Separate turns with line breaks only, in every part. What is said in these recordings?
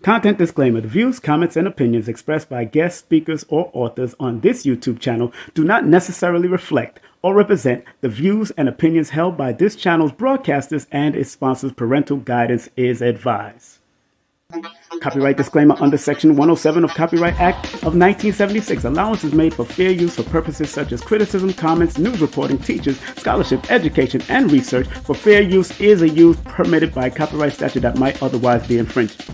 Content disclaimer. The views, comments, and opinions expressed by guest speakers or authors on this YouTube channel do not necessarily reflect or represent the views and opinions held by this channel's broadcasters and its sponsors. Parental guidance is advised. Copyright disclaimer under Section 107 of Copyright Act of 1976. Allowance is made for fair use for purposes such as criticism, comments, news reporting, teachers, scholarship, education, and research. For fair use is a use permitted by copyright statute that might otherwise be infringed.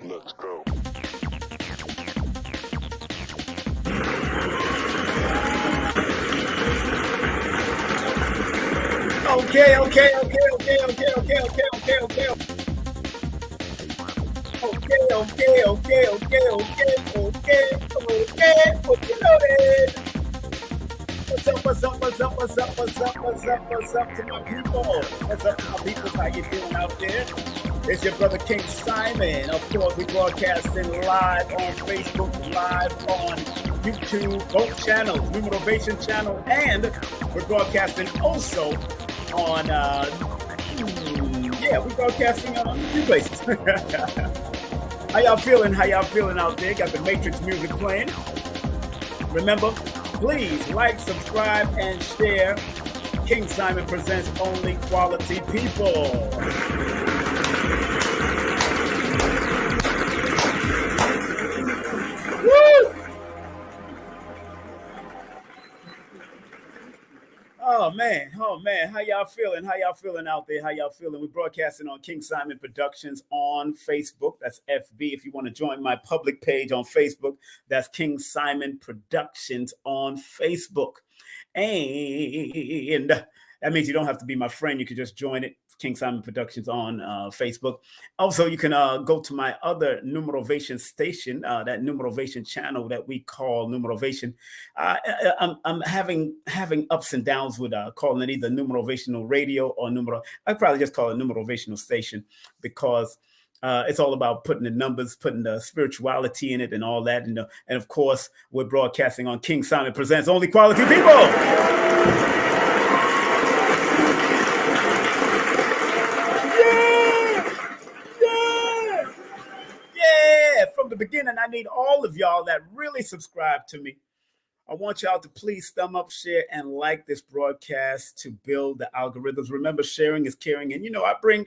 Let's go.
Okay. What's up to my people? What's up to my people? How you doing out there? It's your brother King Simon. Of course, we're broadcasting live on Facebook, live on YouTube, both channels, New Motivation channel, and we're broadcasting also on, we're broadcasting on a few places. How y'all feeling? How y'all feeling out there? Got the Matrix music playing. Remember, please like, subscribe, and share. King Simon presents only quality people. man, how y'all feeling? How y'all feeling out there? How y'all feeling? We're broadcasting on King Simon Productions on Facebook. That's FB. If you want to join my public page on Facebook, that's King Simon Productions on Facebook. And that means you don't have to be my friend. You can just join it. King Simon Productions on Facebook. Also, you can go to my other Numerovation station, that Numerovation channel that we call Numerovation. I'm having ups and downs with calling it either Numerovational Radio or Numero. I'd probably just call it Numerovational Station because it's all about putting the numbers, putting the spirituality in it and all that. And of course, we're broadcasting on King Simon Presents Only Quality People. From the beginning, I need all of y'all that really subscribe to me. I want y'all to please thumb up, share, and like this broadcast to build the algorithms. Remember, sharing is caring. And, I bring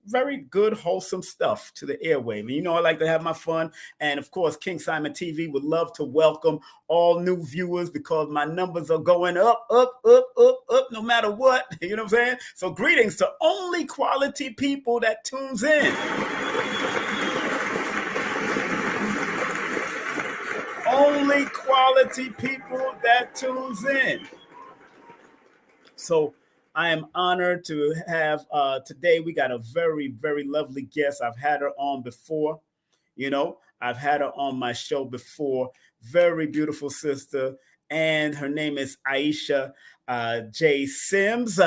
very good, wholesome stuff to the airwave. And, I like to have my fun. And, of course, King Simon TV would love to welcome all new viewers because my numbers are going up, no matter what. You know what I'm saying? So greetings to only quality people that tunes in. Only quality people that tunes in. So I am honored to have today. We got a very, very lovely guest. I've had her on before. I've had her on my show before. Very beautiful sister. And her name is AYISHA J. SIMS.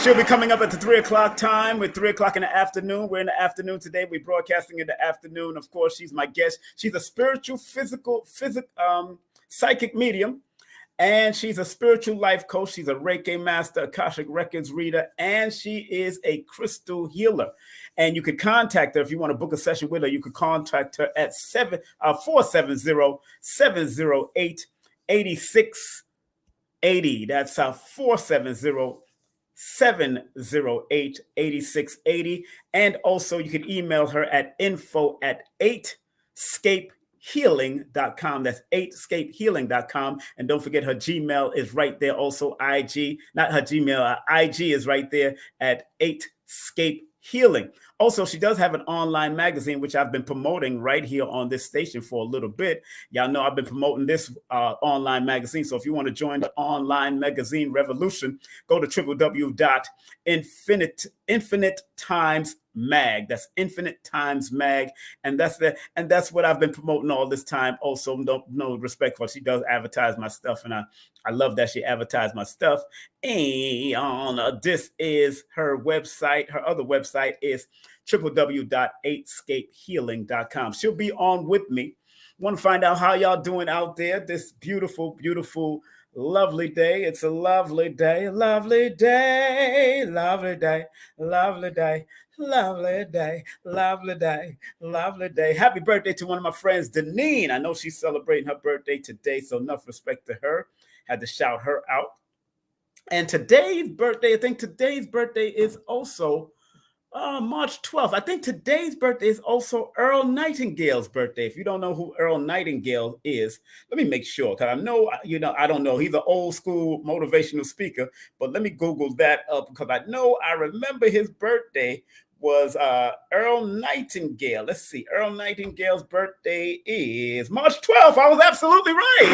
She'll be coming up at the 3 o'clock time. With 3 o'clock in the afternoon. We're in the afternoon today. We're broadcasting in the afternoon. Of course, she's my guest. She's a spiritual, psychic medium. And she's a spiritual life coach. She's a Reiki master, Akashic Records reader, and she is a crystal healer. And you could contact her if you want to book a session with her. You could contact her at 470-708-8680. That's 470-708-8680. And also you can email her at info@8scapehealing.com. That's 8scapehealing.com. And don't forget her Gmail is right there. Also IG, not her Gmail, IG is right there at 8scapehealing. Also, she does have an online magazine, which I've been promoting right here on this station for a little bit. Y'all know I've been promoting this online magazine. So if you want to join the online magazine revolution, go to www.infinite-times-mag. That's Infinite Times Mag. And that's what I've been promoting all this time. Also, no respect for she does advertise my stuff. And I love that she advertised my stuff. And this is her website. Her other website is www.8scapehealing.com. She'll be on with me. Want to find out how y'all doing out there this beautiful, beautiful, lovely day. It's a lovely day, lovely day, lovely day, lovely day, lovely day, lovely day, lovely day. Happy birthday to one of my friends, Deneen. I know she's celebrating her birthday today, so enough respect to her. Had to shout her out. And today's birthday is also March 12th. I think today's birthday is also Earl Nightingale's birthday. If you don't know who Earl Nightingale is, let me make sure, because I know, I don't know. He's an old school motivational speaker, but let me Google that up because I remember his birthday was Earl Nightingale. Let's see. Earl Nightingale's birthday is March 12th. I was absolutely right.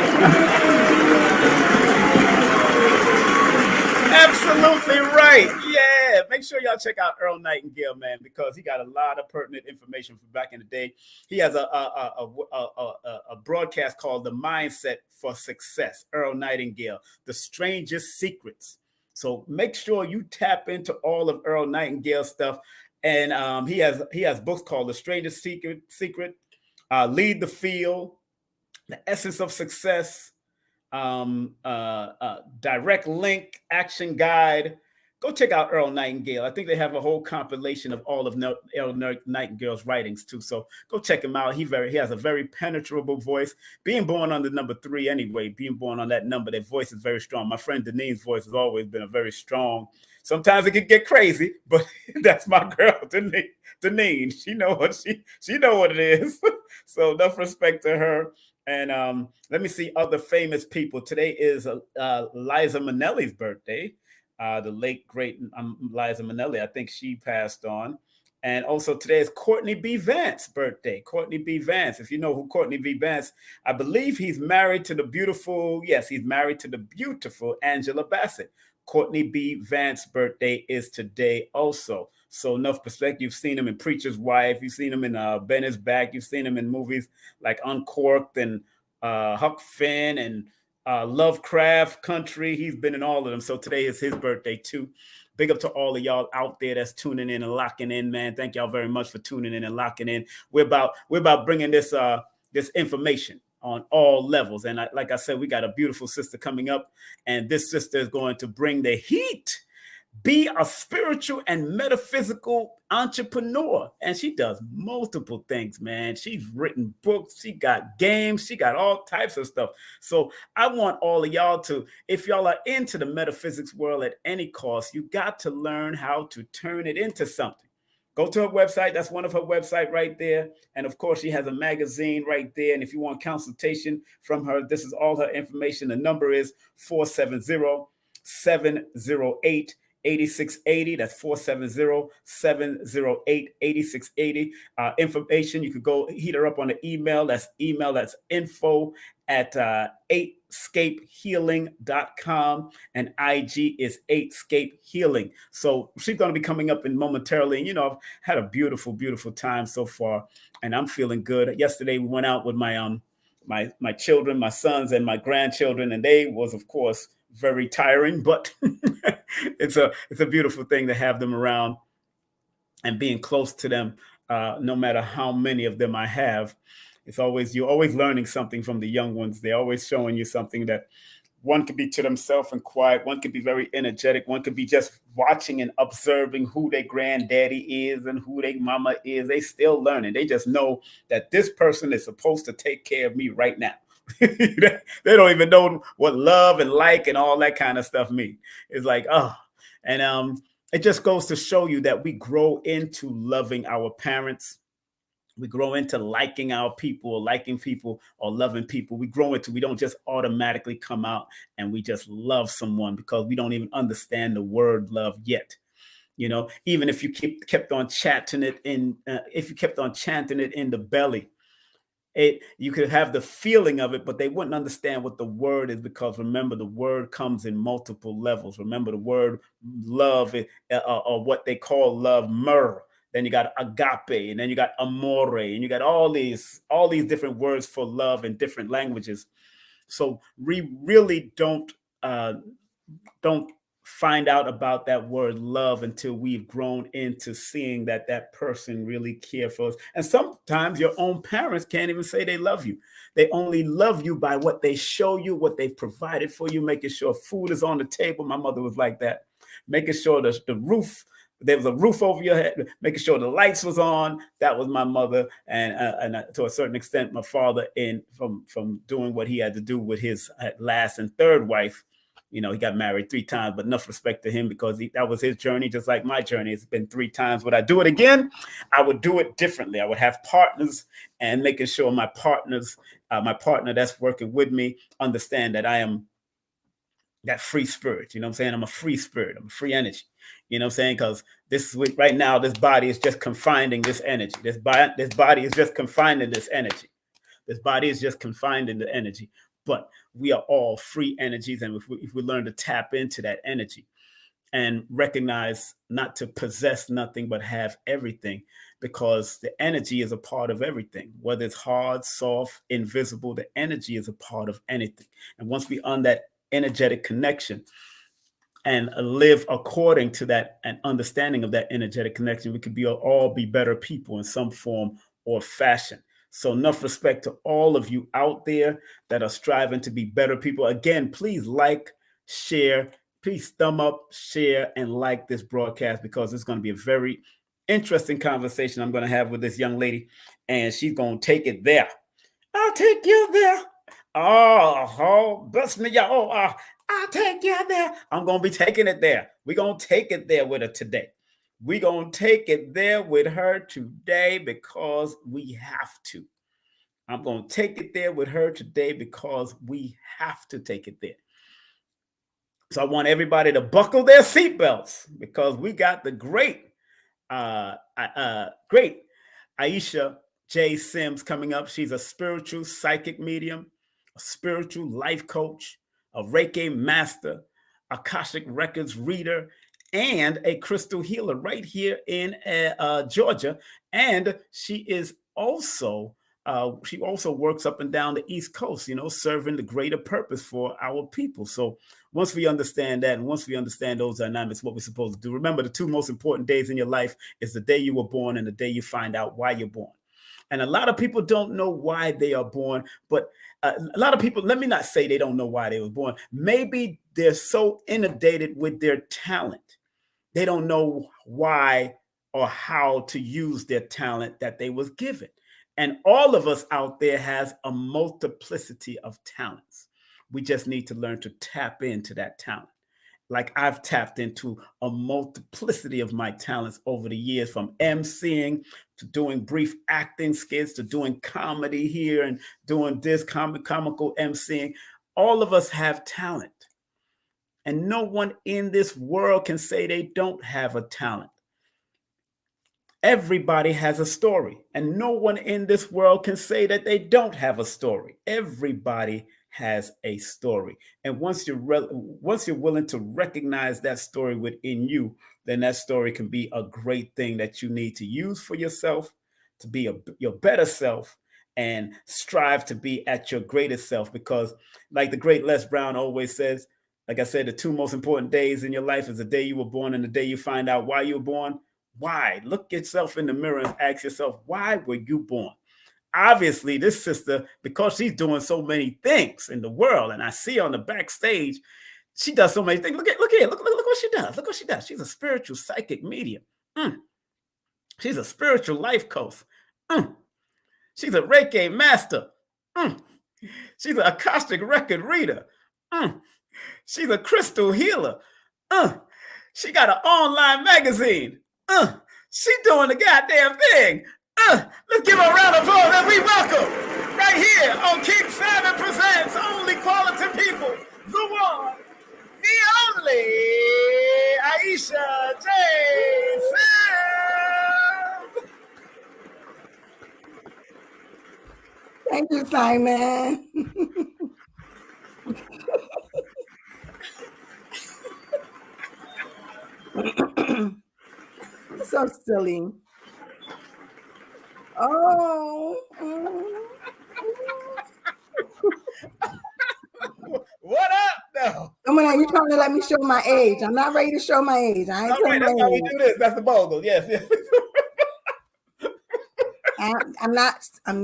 Absolutely right. Yeah. Make sure y'all check out Earl Nightingale, man, because he got a lot of pertinent information from back in the day. He has a broadcast called The Mindset for Success. Earl Nightingale, The Strangest Secrets. So make sure you tap into all of Earl Nightingale's stuff. And he has books called The Strangest Secret, Lead the Field, The Essence of Success, Direct Link, Action Guide. Go check out Earl Nightingale. I think they have a whole compilation of all of Earl Nightingale's writings too. So go check him out. He has a very penetrable voice. Being born on the number 3 anyway, being born on that number, that voice is very strong. My friend Deneen's voice has always been a very strong. Sometimes it can get crazy, but that's my girl, Deneen. She know what it is. So enough respect to her. And let me see other famous people. Today is Liza Minnelli's birthday. The late great Liza Minnelli. I think she passed on. And also today is Courtney B. Vance's birthday. Courtney B. Vance. If you know who Courtney B. Vance, I believe he's married to the beautiful. Yes, he's married to the beautiful Angela Bassett. Courtney B. Vance's birthday is today also. So enough perspective. You've seen him in Preacher's Wife. You've seen him in Ben is Back. You've seen him in movies like Uncorked and Huck Finn and Lovecraft Country. He's been in all of them. So today is his birthday too. Big up to all of y'all out there that's tuning in and locking in, man. Thank y'all very much for tuning in and locking in. We're about bringing this information on all levels. And like I said, we got a beautiful sister coming up, and this sister is going to bring the heat. Be a spiritual and metaphysical entrepreneur. And she does multiple things, man. She's written books. She got games. She got all types of stuff. So I want all of y'all to, if y'all are into the metaphysics world at any cost, you got to learn how to turn it into something. Go to her website. That's one of her website right there. And of course, she has a magazine right there. And if you want consultation from her, this is all her information. The number is 470-708 8680. That's 470-708-8680. Information, you could go hit her up on the email. That's info@8scapehealing.com, and IG is 8scape healing. So she's going to be coming up in momentarily. And I've had a beautiful, beautiful time so far, and I'm feeling good. Yesterday we went out with my my children, my sons, and my grandchildren, and they was, of course, very tiring, but it's a beautiful thing to have them around and being close to them. No matter how many of them I have, you're always learning something from the young ones. They're always showing you something that one could be to themselves and quiet. One could be very energetic. One could be just watching and observing who their granddaddy is and who their mama is. They still learning. They just know that this person is supposed to take care of me right now. They don't even know what love and like and all that kind of stuff mean. It's like, and it just goes to show you that we grow into loving our parents. We grow into liking our people, or liking people, or loving people. We don't just automatically come out and we just love someone because we don't even understand the word love yet. Even if you kept on chanting it in the belly, you could have the feeling of it, but they wouldn't understand what the word is, because remember, the word comes in multiple levels. Remember, the word love, or what they call love, myrrh. Then you got agape, and then you got amore, and you got all these different words for love in different languages. So we really don't find out about that word love until we've grown into seeing that person really cares for us. And sometimes your own parents can't even say they love you. They only love you by what they show you, what they've provided for you, making sure food is on the table. My mother was like that, making sure there was a roof over your head, making sure the lights was on. That was my mother. And to a certain extent, my father, from doing what he had to do with his last and third wife. He got married 3 times, but enough respect to him, because that was his journey, just like my journey. It's been 3 times. Would I do it again? I would do it differently. I would have partners, and making sure my partner that's working with me understand that I am that free spirit. You know what I'm saying? I'm a free spirit. I'm a free energy. You know what I'm saying? Because right now, this body is just confined in this energy. This body is just confined in this energy. This body is just confined in the energy. But we are all free energies. And if we learn to tap into that energy and recognize not to possess nothing, but have everything, because the energy is a part of everything, whether it's hard, soft, invisible, the energy is a part of anything. And once we on that energetic connection and live according to that and understanding of that energetic connection, we could all be better people in some form or fashion. So enough respect to all of you out there that are striving to be better people. Again, please like, share, please thumb up, share, and like this broadcast, because it's going to be a very interesting conversation I'm going to have with this young lady, and she's going to take it there. I'll take you there. Oh, bust me, y'all. I'll take you there. I'm going to be taking it there. We're going to take it there with her today. We're going to take it there with her today, because we have to. I'm going to take it there with her today because we have to take it there. So I want everybody to buckle their seatbelts because we got the great AYISHA J. SIMS coming up. She's a spiritual psychic medium, a spiritual life coach, a Reiki master, Akashic Records reader, and a crystal healer right here in Georgia. And she also works up and down the East Coast, serving the greater purpose for our people. So once we understand that, and once we understand those dynamics, what we're supposed to do, remember the two most important days in your life is the day you were born and the day you find out why you're born. And a lot of people don't know why they are born, but a lot of people, let me not say they don't know why they were born. Maybe they're so inundated with their talent. They don't know why or how to use their talent that they was given. And all of us out there has a multiplicity of talents. We just need to learn to tap into that talent. Like I've tapped into a multiplicity of my talents over the years, from emceeing to doing brief acting skits to doing comedy here and doing this comical emceeing. All of us have talent. And no one in this world can say they don't have a talent. Everybody has a story, and no one in this world can say that they don't have a story. Everybody has a story. And once you're willing to recognize that story within you, then that story can be a great thing that you need to use for yourself, to be your better self, and strive to be at your greatest self. Because like the great Les Brown always says, like I said, the two most important days in your life is the day you were born and the day you find out why you were born. Why? Look yourself in the mirror and ask yourself, why were you born? Obviously, this sister, because she's doing so many things in the world, and I see on the backstage, she does so many things. Look what she does. Look what she does. She's a spiritual psychic medium. She's a spiritual life coach. She's a Reiki master. She's an Akashic record reader. She's a crystal healer. She got an online magazine. She doing the goddamn thing. Let's give her a round of applause as we welcome right here on King Simon Presents Only Quality People, the one, the only AYISHA J. SIMS.
Thank you, Simon. So silly. Oh.
What up, though?
You're trying to let me show my age. I'm not ready to show my age. I ain't
All right, that's how we do this. That's the bogle. Yes.
I'm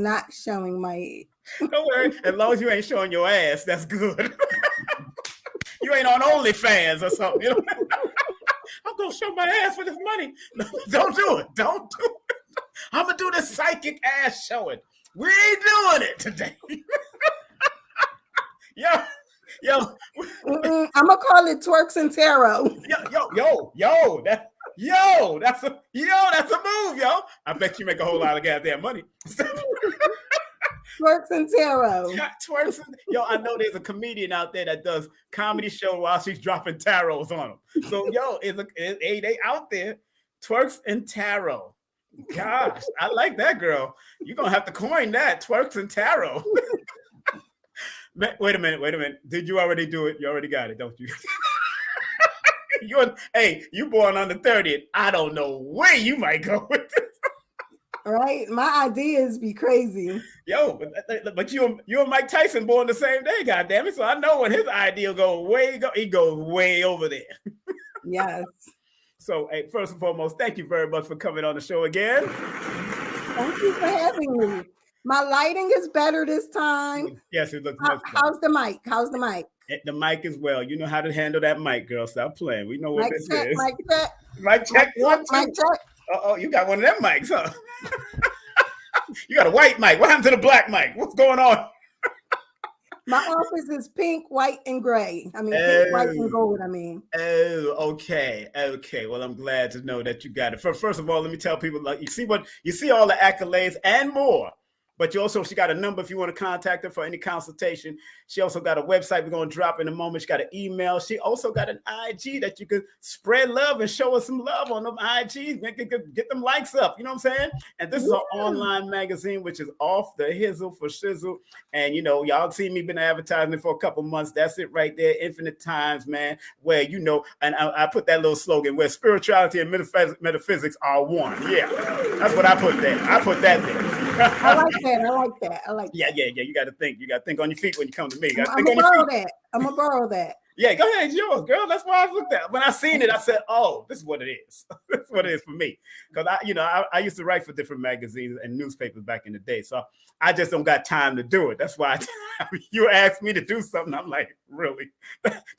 not showing my age.
Don't worry. As long as you ain't showing your ass, that's good. You ain't on OnlyFans or something. I'm going to show my ass for this money. No, don't do it. Don't do it. I'm going to do this psychic ass showing. We ain't doing it today. Yo.
I'm going to call it Twerks and Tarot.
That's a move, yo. I bet you make a whole lot of goddamn money.
Twerks and Tarot.
Yo, I know there's a comedian out there that does comedy show while she's dropping tarots on them. So, yo, they out there. Twerks and Tarot. Gosh, I like that, girl. You're going to have to coin that. Twerks and Tarot. Wait a minute. Did you already do it? You already got it, don't you? You born on the 30th. I don't know where you might go with this.
Right? My ideas be crazy.
Yo, but you and Mike Tyson born the same day, goddammit. So I know when his idea he goes way over there.
Yes.
So, hey, first and foremost, thank you very much for coming on the show again.
Thank you for having me. My lighting is better this time.
Yes, it looks much better.
How's the mic?
The mic as well. You know how to handle that mic, girl. Stop playing. We know what this is.
Mic check.
Mic check. One, two.
Mic check.
Uh-oh, you got one of them mics, huh? You got a white mic. What happened to the black mic? What's going on?
My office is pink, white, and gray. Pink, white, and gold,
Oh, okay. Well, I'm glad to know that you got it. First of all, let me tell people, like, you see all the accolades and more But she got a number if you want to contact her for any consultation. She also got a website we're going to drop in a moment. She got an email. She also got an IG that you could spread love and show us some love on them IGs. Get them likes up. You know what I'm saying? And this is an online magazine, which is off the hizzle for shizzle. And, y'all see me been advertising for a couple months. That's it right there. Infinite times, man, where, and I put that little slogan where spirituality and metaphysics are one. Yeah, that's what I put there. I put that there.
I like that.
Yeah. You got to think. You got to think on your feet when you come to me.
I'm going to borrow that.
Yeah, go ahead. It's yours, girl. That's why I looked at it. When I seen it, I said, oh, this is what it is. This is what it is for me. Because, I used to write for different magazines and newspapers back in the day. So I just don't got time to do it. That's why you asked me to do something. I'm like, really?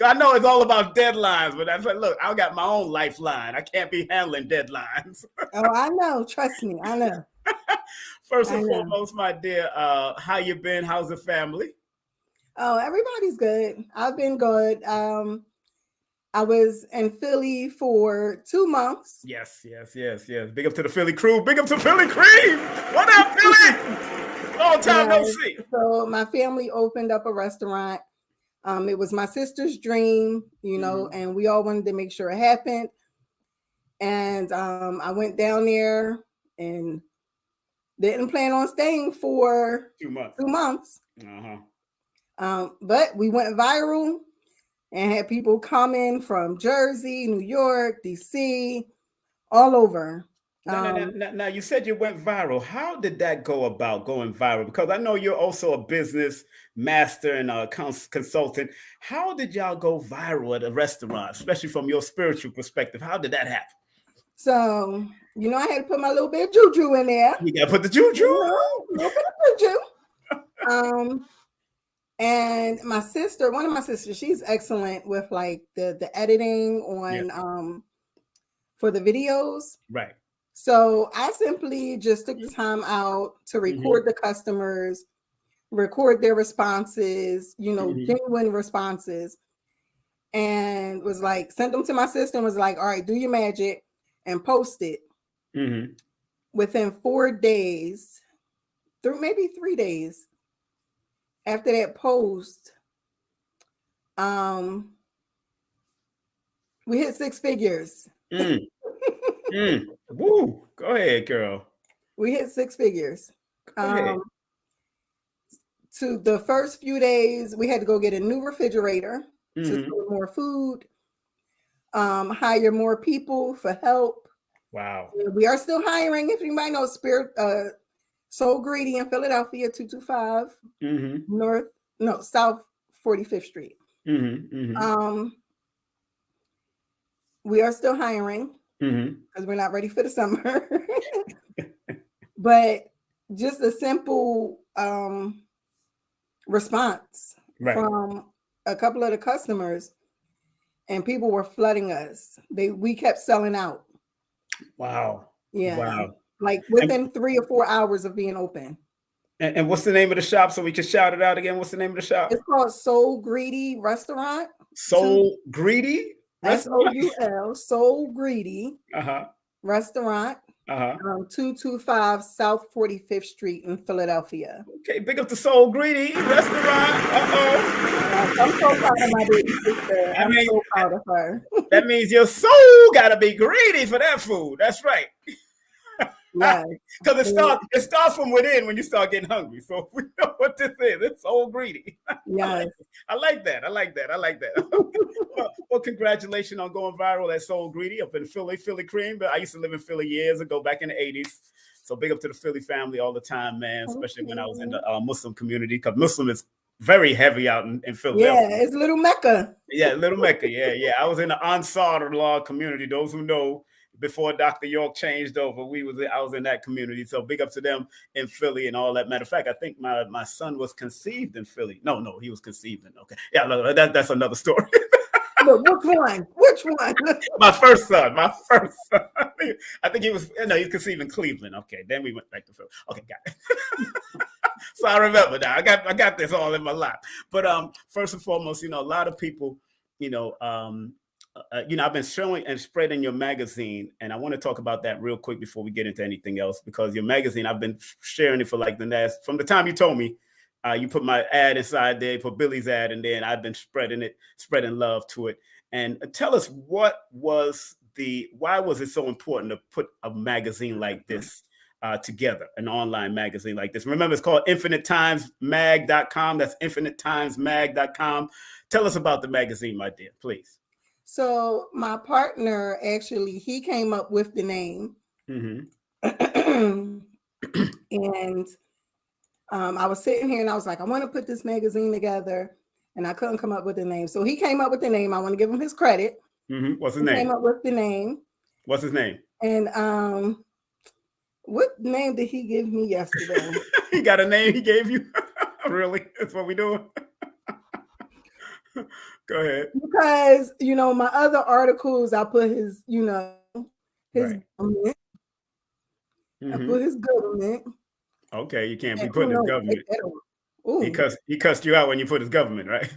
I know it's all about deadlines, but I was like, look, I got my own lifeline. I can't be handling deadlines.
Oh, I know. Trust me. I know.
First and foremost, my dear, how you been? How's the family?
Oh, everybody's good. I've been good. I was in Philly for 2 months.
Yes. Big up to the Philly crew. Big up to Philly Cream. What up, Philly? Long time no see.
So my family opened up a restaurant. It was my sister's dream, and we all wanted to make sure it happened. And I went down there and didn't plan on staying for
2 months.
2 months.
Uh-huh.
But we went viral and had people coming from Jersey, New York, DC, all over.
Now, you said you went viral. How did that go about going viral? Because I know you're also a business master and a consultant. How did y'all go viral at a restaurant, especially from your spiritual perspective? How did that happen?
So, I had to put my little bit of juju in there.
You got to put the juju.
A little bit of juju. And my sister, one of my sisters, she's excellent with like the editing on for the videos.
Right.
So I simply just took the time out to record the customers, record their responses, genuine responses, and was like, sent them to my sister and was like, all right, do your magic and post it. Within 4 days, through maybe 3 days after that post, we hit 6 figures.
Woo! Go ahead, girl.
We hit 6 figures. To the first few days, we had to go get a new refrigerator to store more food, hire more people for help.
Wow.
We are still hiring. If you might know, Soul Greedy in Philadelphia, 225 South 45th Street. We are still hiring because we're not ready for the summer. But just a simple response from a couple of the customers, and people were flooding us. We kept selling out.
Wow.
Yeah.
Wow.
Like within 3 or 4 hours of being open.
And what's the name of the shop so we can shout it out again? What's the name of the shop?
It's called Soul Greedy Restaurant.
Soul Greedy?
SOUL, Soul Greedy Restaurant. 225 South 45th Street in Philadelphia.
Okay, big up to Soul Greedy Restaurant.
I'm so proud of my baby sister. I'm so proud of her.
That means your soul gotta be greedy for that food. That's right.
Yeah,
because it starts from within when you start getting hungry. So we know what this is. It's Soul Greedy.
Yes.
I like that. Well, congratulations on going viral at Soul Greedy up in Philly Cream. But I used to live in Philly years ago, back in the 80s. So big up to the Philly family all the time, man, especially when I was in the Muslim community, because Muslim is very heavy out in Philadelphia.
Yeah, it's Little Mecca.
Yeah, Little Mecca. Yeah. I was in the Ansar law community. Those who know, before Dr. York changed over, I was in that community. So big up to them in Philly and all that. Matter of fact, I think my son was conceived in Philly. No, he was conceived in. Okay, yeah, that's another story.
But which one?
My first son. I think he was conceived in Cleveland. Okay, then we went back to Philly. Okay, got it. So I remember now. I got this all in my lap. But first and foremost, a lot of people,
I've been showing and spreading your magazine, and I want to talk about that real quick before we get into anything else, because your magazine, I've been sharing it for like from the time you told me. You put my ad inside there, put Billy's ad, and then I've been spreading love to it. And tell us, why was it so important to put a magazine like this together, an online magazine like this? Remember, it's called infinitetimesmag.com. That's infinitetimesmag.com. Tell us about the magazine, my dear, please.
So my partner, actually, he came up with the name.
Mm-hmm.
And I was sitting here and I was like, I want to put this magazine together, and I couldn't come up with a name. So he came up with the name. I want to give him his credit.
Mm-hmm. What's his
name?
Came
up with the name.
What's his name?
And what name did he give me yesterday?
He got a name he gave you? Really? That's what we doing? Go ahead.
Because, my other articles, I put his, his
right.
government.
Mm-hmm.
I put his government.
Okay, you can't be putting his government. He cussed you out when you put his government, right?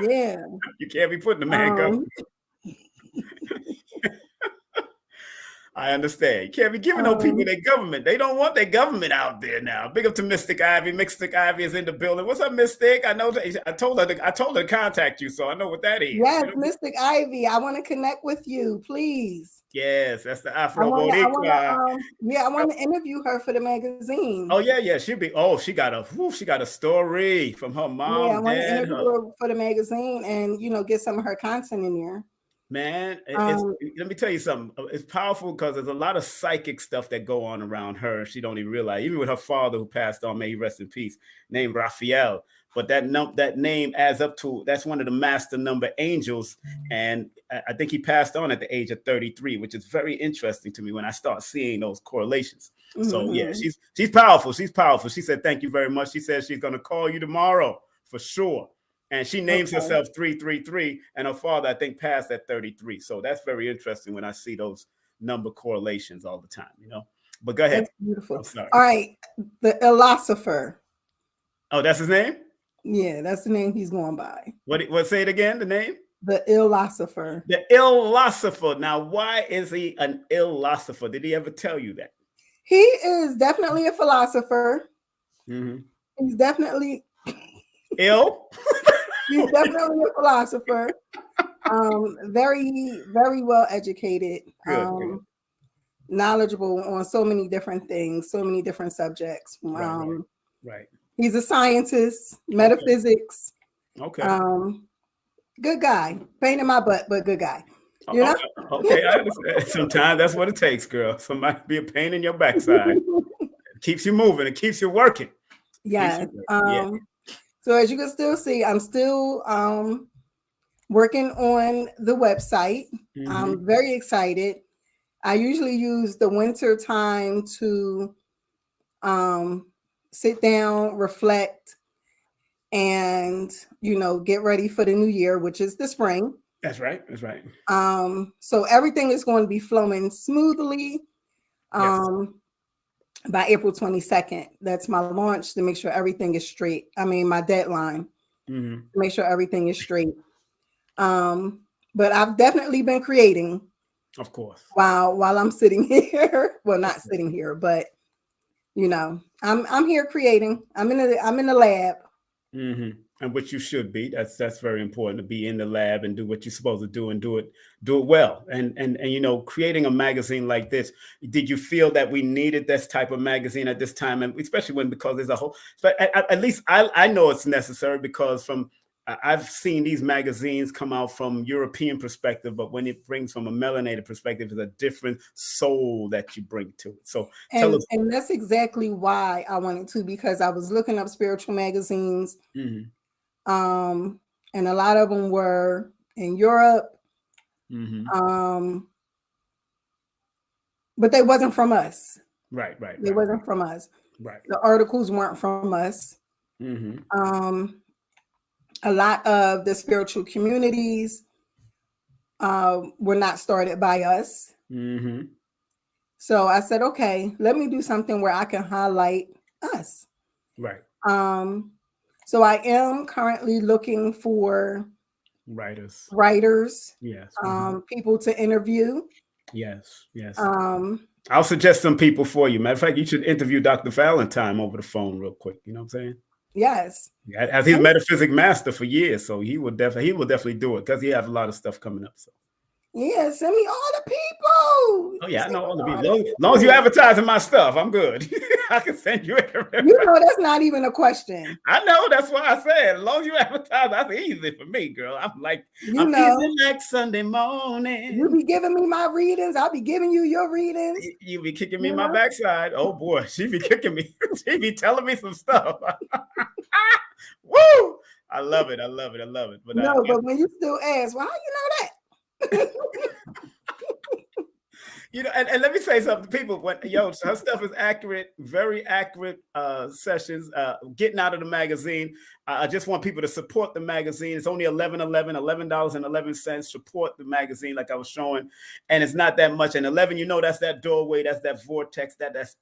Yeah.
You can't be putting the man government. I understand. You can't be giving no people their government. They don't want their government out there now. Big up to Mystic Ivy. Mystic Ivy is in the building. What's up, Mystic? I know that I told her to contact you, so I know what that is.
Yes, Mystic Ivy. I want to connect with you, please.
Yes, that's the Afro.
I want to interview her for the magazine.
Oh yeah, she got a story from her mom.
Yeah, I want to interview her for the magazine and get some of her content in there.
Man, let me tell you something. It's powerful because there's a lot of psychic stuff that go on around her. She don't even realize. Even with her father, who passed on, may he rest in peace, named Raphael. But that name adds up to, that's one of the master number angels, and I think he passed on at the age of 33, which is very interesting to me when I start seeing those correlations. Mm-hmm. So yeah, she's powerful. She's powerful. She said thank you very much. She said she's going to call you tomorrow for sure. And she names herself 333, and her father, I think, passed at 33. So that's very interesting when I see those number correlations all the time, But go ahead.
That's beautiful.
I'm sorry.
All right. The philosopher.
Oh, that's his name?
Yeah, that's the name he's going by.
What? Say it again, the name?
The philosopher.
The philosopher. Now, why is he an philosopher? Did he ever tell you that?
He is definitely a philosopher.
Mm-hmm.
He's definitely...
ill?
He's definitely a philosopher. Very, very well educated.
Good.
Knowledgeable on so many different things, so many different subjects.
Right.
He's a scientist, metaphysics.
Okay.
Good guy. Pain in my butt, but good guy. You know?
Okay, I understand. Sometimes that's what it takes, girl. Somebody be a pain in your backside. It keeps you moving. It keeps you working.
Yes. So as you can still see, I'm still working on the website. Mm-hmm. I'm very excited. I usually use the winter time to sit down, reflect, and get ready for the new year, which is the spring.
That's right.
So everything is going to be flowing smoothly. By April 22nd. That's my launch, to make sure everything is straight. I mean, my deadline, to make sure everything is straight. But I've definitely been creating,
of course, while
I'm sitting here. Well, not sitting here, but I'm here creating. I'm in the lab.
Mm-hmm. And which you should be. That's very important, to be in the lab and do what you're supposed to do and do it well. And creating a magazine like this, did you feel that we needed this type of magazine at this time? And especially because there's a whole, but at least I know it's necessary, because I've seen these magazines come out from European perspective, but when it brings from a melanated perspective, it's a different soul that you bring to it. So tell us.
And that's exactly why I wanted to, because I was looking up spiritual magazines. Mm-hmm. And a lot of them were in Europe. Mm-hmm. But they wasn't from us.
Right.
They wasn't from us.
Right.
The articles weren't from us. Mm-hmm. A lot of the spiritual communities were not started by us. Mm-hmm. So I said, okay, let me do something where I can highlight us.
Right.
So I am currently looking for
writers. Yes.
People to interview.
Yes. I'll suggest some people for you. Matter of fact, you should interview Dr. Valentine over the phone real quick. You know what I'm saying?
Yes.
As he's metaphysic master for years, so he will definitely do it because he has a lot of stuff coming up. So.
Yeah, send me all the people.
Oh yeah, I know all the people. As long as you advertising my stuff, I'm good. I can send you everything.
You know, that's not even a question.
I know, that's why I said, as long as you advertise, that's easy for me, girl. I'm like, I'm easy like Sunday morning.
You be giving me my readings, I'll be giving you your readings.
You be kicking me in my backside. Oh boy, she be kicking me. She be telling me some stuff. Woo! I love it. But
but when you still ask, well, how you know that?
You know, and let me say something, people. Her stuff is accurate, very accurate sessions. Getting out of the magazine. I just want people to support the magazine. It's only $11.11. Support the magazine, like I was showing, and it's not that much. And 11, you know, that's that doorway, that's that vortex, that's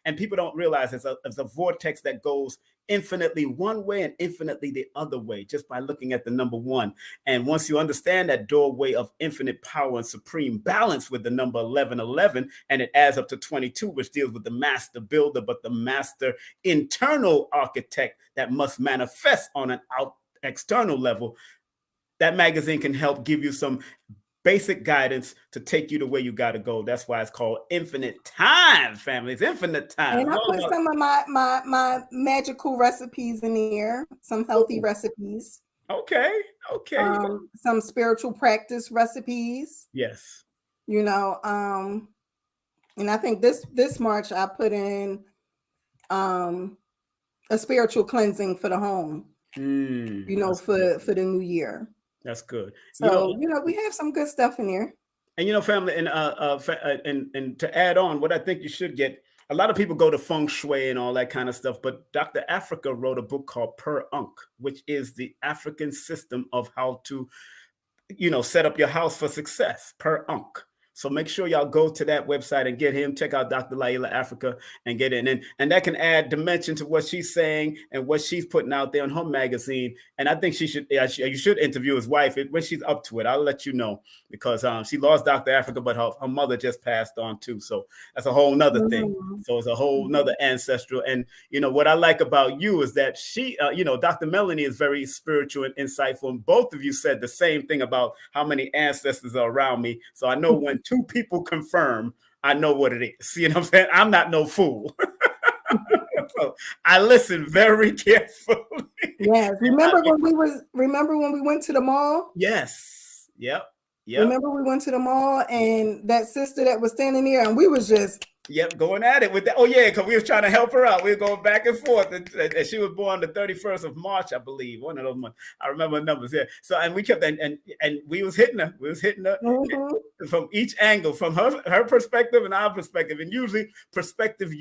and people don't realize it's a vortex that goes infinitely one way and infinitely the other way, just by looking at the number 1. And once you understand that doorway of infinite power and supreme balance with the number 1111, and it adds up to 22, which deals with the master builder, but the master internal architect that must manifest on an external level, that magazine can help give you some basic guidance to take you to where you got to go. That's why it's called Infinite Time, family. It's infinite time.
And I put some of my magical recipes in there, some healthy recipes.
Okay.
Some spiritual practice recipes.
Yes.
You know, and I think this March I put in a spiritual cleansing for the home. You know, for the new year.
That's good.
So, you know, we have some good stuff in here.
And, you know, family, and to add on, what I think you should get, a lot of people go to feng shui and all that kind of stuff, but Dr. Africa wrote a book called Per Unk, which is the African system of how to, you know, set up your house for success, Per Unk. So make sure y'all go to that website and get him. Check out Dr. Laila Africa and get in. And that can add dimension to what she's saying and what she's putting out there on her magazine. And I think you should interview his wife when she's up to it. I'll let you know, because she lost Dr. Africa, but her mother just passed on too. So that's a whole nother thing. So it's a whole nother ancestral. And, you know, what I like about you is that she, you know, Dr. Melanie is very spiritual and insightful. And both of you said the same thing about how many ancestors are around me. So I know when 2 people confirm, I know what it is. You know what I'm saying? I'm not no fool. So I listen very carefully.
Yes. Remember when we went to the mall?
Yes. Yep.
Remember we went to the mall and that sister that was standing there and we was just
going at it with that. Oh yeah, because we was trying to help her out. We were going back and forth, and she was born the 31st of March, I believe. One of those months. I remember the numbers. Yeah. So and we kept and we was hitting her. From each angle, from her perspective and our perspective, and usually perspective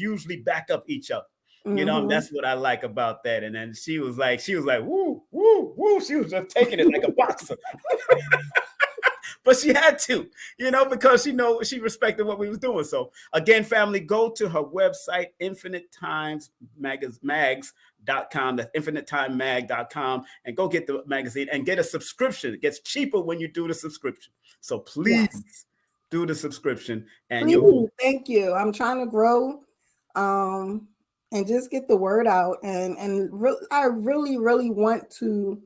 back up each other. You know, and that's what I like about that. And then she was like, woo, woo, woo. She was just taking it like a boxer. But she had to, you know, because she respected what we was doing. So again, family, go to her website, infinitetimesmags.com. That's infinitemag.com, and go get the magazine and get a subscription. It gets cheaper when you do the subscription. So please do the subscription. And
thank you. I'm trying to grow and just get the word out. And I really, really want to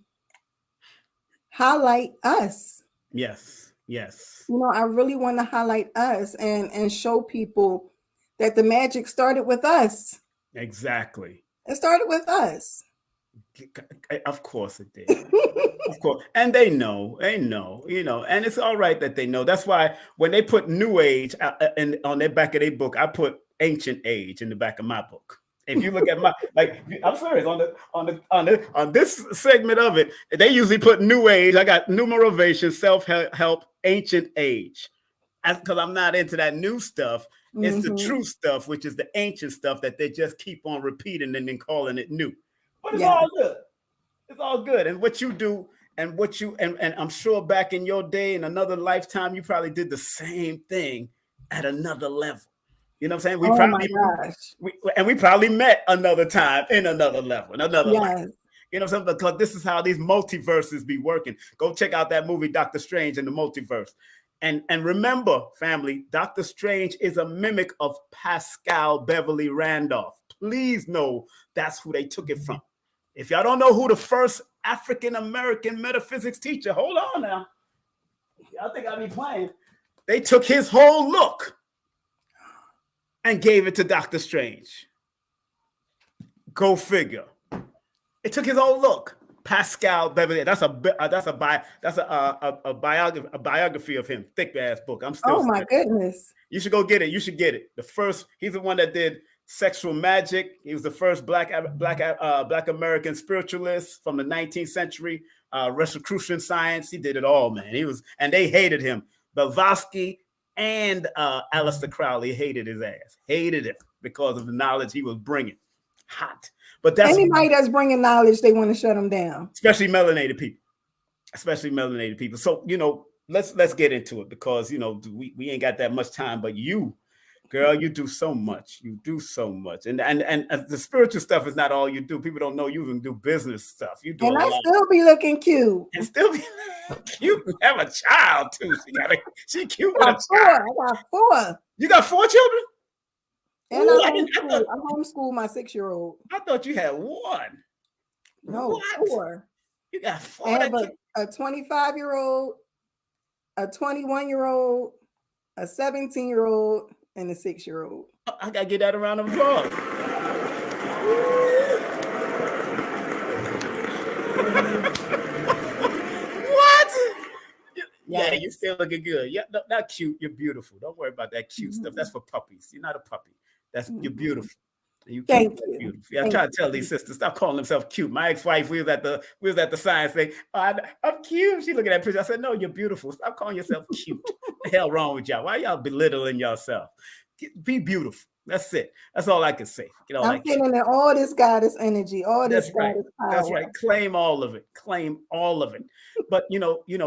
highlight us.
Yes.
You know, I really want to highlight us and show people that the magic started with us.
Exactly.
It started with us.
Of course it did. Of course. And they know, you know, and it's all right that they know. That's why when they put New Age on their back of their book, I put Ancient Age in the back of my book. If you look at my, like, I'm serious, on this segment of it, they usually put New Age. I got numerovation, self-help, Ancient Age. Because I'm not into that new stuff. It's the true stuff, which is the ancient stuff that they just keep on repeating and then calling it new. But it's all good. It's all good. And what you do and what you, and I'm sure back in your day, in another lifetime, you probably did the same thing at another level. You know what I'm saying? We probably met another time in another level, life.
You know what I'm saying? Because this is how these multiverses be working. Go check out that movie, Doctor Strange and the Multiverse. And remember, family, Doctor Strange is a mimic of Pascal Beverly Randolph. Please know that's who they took it from. If y'all don't know who the first African-American metaphysics teacher, hold on now. Y'all think I be playing. They took his whole look and gave it to Doctor Strange. Go figure. It took his whole look. Pascal Beverly. That's a biography of him. Thick ass book. I'm still.
Oh my goodness.
You should go get it. You should get it. He's the one that did Sexual Magic. He was the first black American spiritualist from the 19th century. Rosicrucian science. He did it all, man. And they hated him. Blavatsky and Aleister Crowley hated his ass. Hated him because of the knowledge he was bringing. Hot. But that's
anybody that's bringing knowledge, they want to shut them down.
Especially melanated people. So, let's get into it because, we ain't got that much time. But you, girl, you do so much. You do so much. And the spiritual stuff is not all you do. People don't know you even do business stuff. You do
and I still be looking cute.
And still be cute. Have a child, too. She cute with a child.
I got 4.
You got 4 children?
And I homeschool my 6-year-old.
I thought you had 1.
No,
What?
4.
You got 4.
I have a 25-year-old, a 21-year-old, a 17-year-old, and a 6-year-old.
I gotta get that around the applause. What? Yeah, you're still looking good. Yeah, not cute. You're beautiful. Don't worry about that cute stuff. That's for puppies. You're not a puppy. You're beautiful.
Thank you.
Beautiful. Yeah, I try to tell these sisters, stop calling themselves cute. My ex-wife, we was at the science thing. I'm cute. She looking at that picture. I said, no, you're beautiful. Stop calling yourself cute. What the hell wrong with y'all? Why y'all belittling yourself? Be beautiful. That's it. That's all I can say.
I'm feeling in all this goddess energy, all this goddess power.
That's right. Claim all of it. Claim all of it. But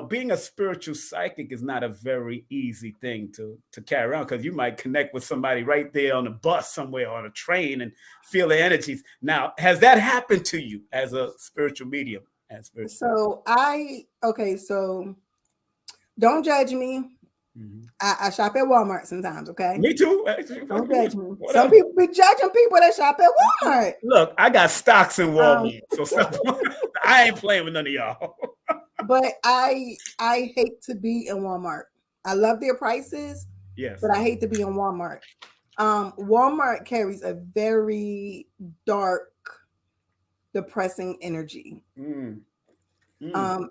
being a spiritual psychic is not a very easy thing to carry around because you might connect with somebody right there on a bus somewhere or on a train and feel the energies. Now, has that happened to you as a spiritual medium?
So don't judge me. Mm-hmm. I shop at Walmart sometimes, okay?
Me too.
Don't judge me. Some people be judging people that shop at Walmart.
Look, I got stocks in Walmart, so I ain't playing with none of y'all.
But I hate to be in Walmart. I love their prices,
yes,
but I hate to be in Walmart. Walmart carries a very dark, depressing energy.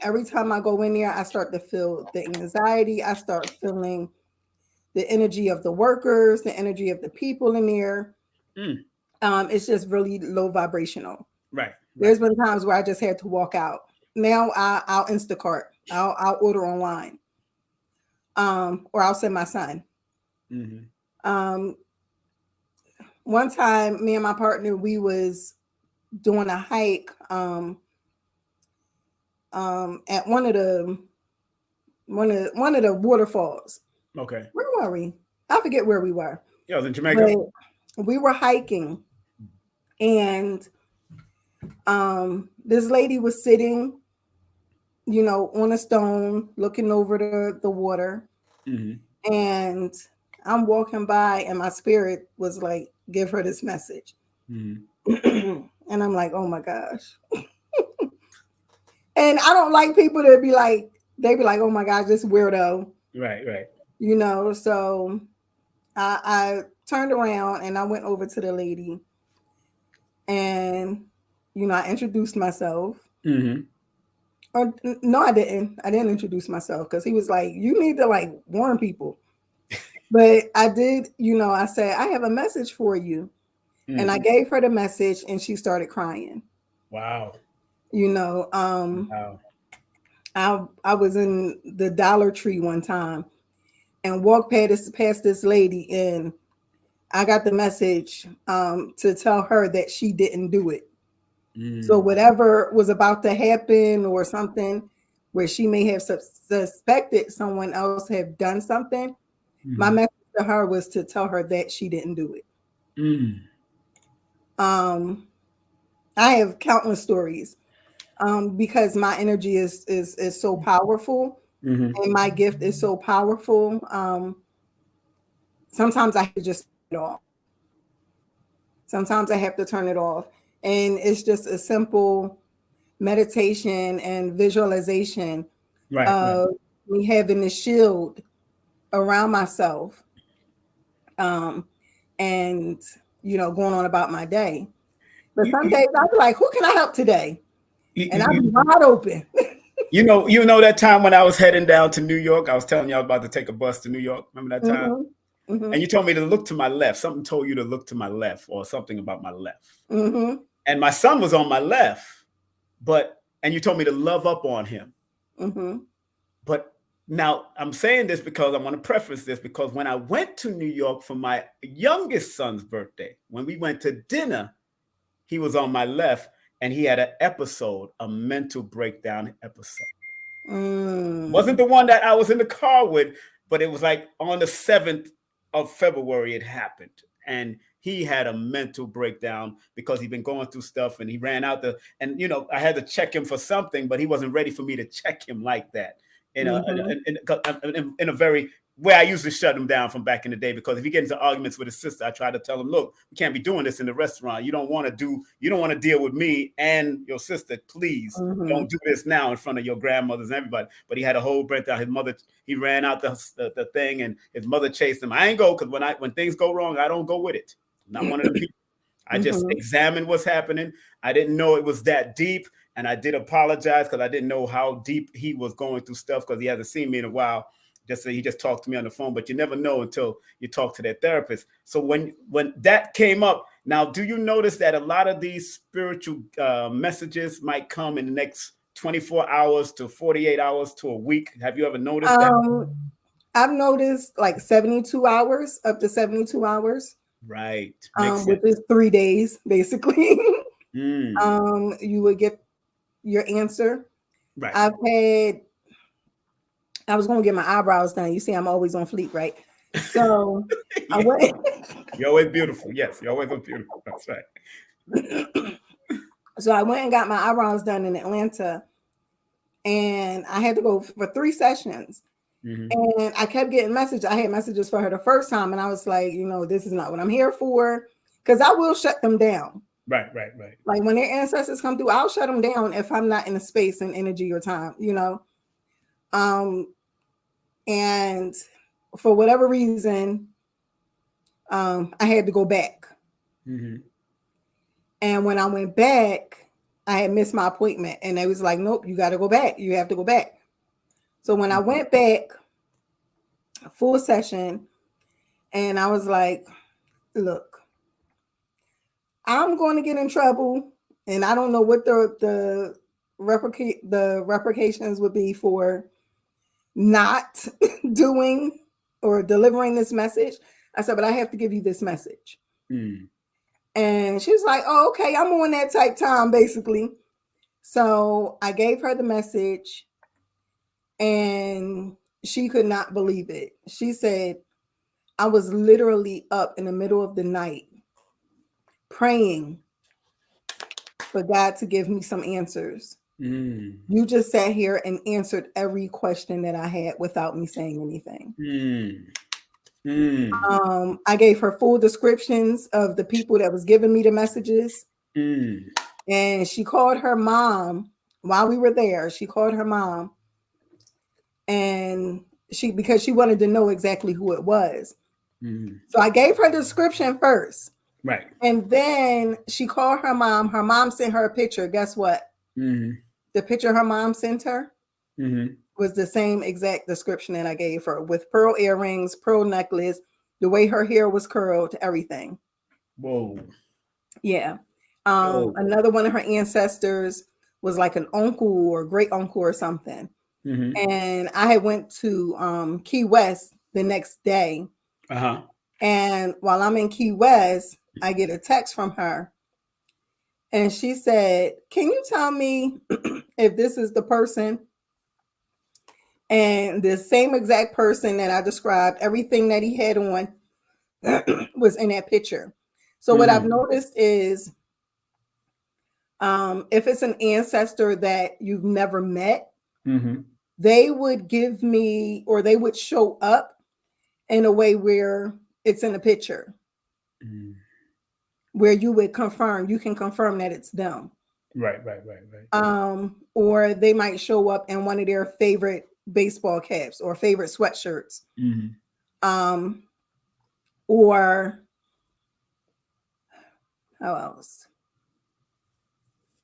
Every time I go in there, I start to feel the anxiety. I start feeling the energy of the workers, the energy of the people in there. It's just really low vibrational.
Right.
There's been times where I just had to walk out. Now I'll Instacart. I'll order online. Or I'll send my son. Mm-hmm. One time, me and my partner, we was doing a hike. At one of the waterfalls.
Okay.
Where were we? I forget where we were.
Yeah, I was in Jamaica.
But we were hiking, and this lady was sitting, on a stone, looking over the water. Mm-hmm. And I'm walking by, and my spirit was like, "Give her this message." Mm-hmm. And I'm like, "Oh my gosh." And I don't like people to be like, "Oh my gosh, this weirdo."
Right.
So I turned around and I went over to the lady, and I introduced myself. Mm-hmm. Or no, I didn't. I didn't introduce myself because he was like, "You need to warn people." But I did. I said, "I have a message for you," and I gave her the message, and she started crying.
Wow.
Wow. I was in the Dollar Tree one time and walked past this lady, and I got the message to tell her that she didn't do it. So whatever was about to happen or something where she may have suspected someone else have done something, my message to her was to tell her that she didn't do it. I have countless stories. because my energy is so powerful, and my gift is so powerful. Sometimes I have to just turn it off. Sometimes I have to turn it off, and it's just a simple meditation and visualization of me having the shield around myself, and going on about my day. But some days I'll be like, who can I help today? And I'll be wide open.
You know that time when I was heading down to New York, I was telling y'all about to take a bus to New York. Remember that time? And you told me to look to my left. Something told you to look to my left, or something about my left. And my son was on my left, and you told me to love up on him. But now I'm saying this because I want to preface this, because when I went to New York for my youngest son's birthday, when we went to dinner, he was on my left, and he had a mental breakdown episode. Wasn't the one that I was in the car with, but it was like on the 7th of February it happened. And he had a mental breakdown because he'd been going through stuff, and he ran out I had to check him for something, but he wasn't ready for me to check him like that in a very way I usually shut him down from back in the day, because if he gets into arguments with his sister, I try to tell him, look, we can't be doing this in the restaurant. You don't want to deal with me and your sister. Please don't do this now in front of your grandmothers and everybody. But he had a whole breakdown. His mother, he ran out the thing, and his mother chased him. I ain't go, because when things go wrong, I don't go with it. I'm not one of the people. I just examined what's happening. I didn't know it was that deep. And I did apologize, because I didn't know how deep he was going through stuff, because he hasn't seen me in a while. He just talked to me on the phone, but you never know until you talk to that therapist. So when that came up, now, do you notice that a lot of these spiritual messages might come in the next 24 hours to 48 hours to a week? Have you ever noticed that?
I've noticed like 72 hours, up to 72 hours.
Right.
Which is 3 days, basically. You would get your answer. Right. I was going to get my eyebrows done. You see, I'm always on fleek, right? So I went.
You're always beautiful. Yes, you're always beautiful. That's right.
So I went and got my eyebrows done in Atlanta, and I had to go for 3 sessions. And I kept getting messages. I had messages for her the first time, and I was like, this is not what I'm here for, because I will shut them down.
Right.
Like when their ancestors come through, I'll shut them down if I'm not in a space and energy or time, And for whatever reason, I had to go back. And when I went back, I had missed my appointment, and they was like, nope, you got to go back. You have to go back. So when I went back, full session, and I was like, look, I'm going to get in trouble, and I don't know what the repercussions would be for not doing or delivering this message. I said, but I have to give you this message. And she was like, oh, okay, I'm on that type time, basically. So I gave her the message, and she could not believe it. She said, I was literally up in the middle of the night praying for God to give me some answers. You just sat here and answered every question that I had without me saying anything. I gave her full descriptions of the people that was giving me the messages. And she called her mom while we were there. She called her mom, and because she wanted to know exactly who it was. So I gave her the description first.
Right.
And then she called her mom. Her mom sent her a picture. Guess what? The picture her mom sent her was the same exact description that I gave her, with pearl earrings, pearl necklace, the way her hair was curled, everything.
Whoa.
Yeah. Another one of her ancestors was like an uncle or great uncle or something. And I had went to Key West the next day. And while I'm in Key West, I get a text from her. And she said, can you tell me if this is the person? And the same exact person that I described, everything that he had on was in that picture. So what I've noticed is If it's an ancestor that you've never met,
Mm-hmm.
they would give me, or they would show up in a way where it's in a picture, where you can confirm that it's them.
Right.
Or they might show up in one of their favorite baseball caps or favorite sweatshirts.
Mm-hmm.
Or how else?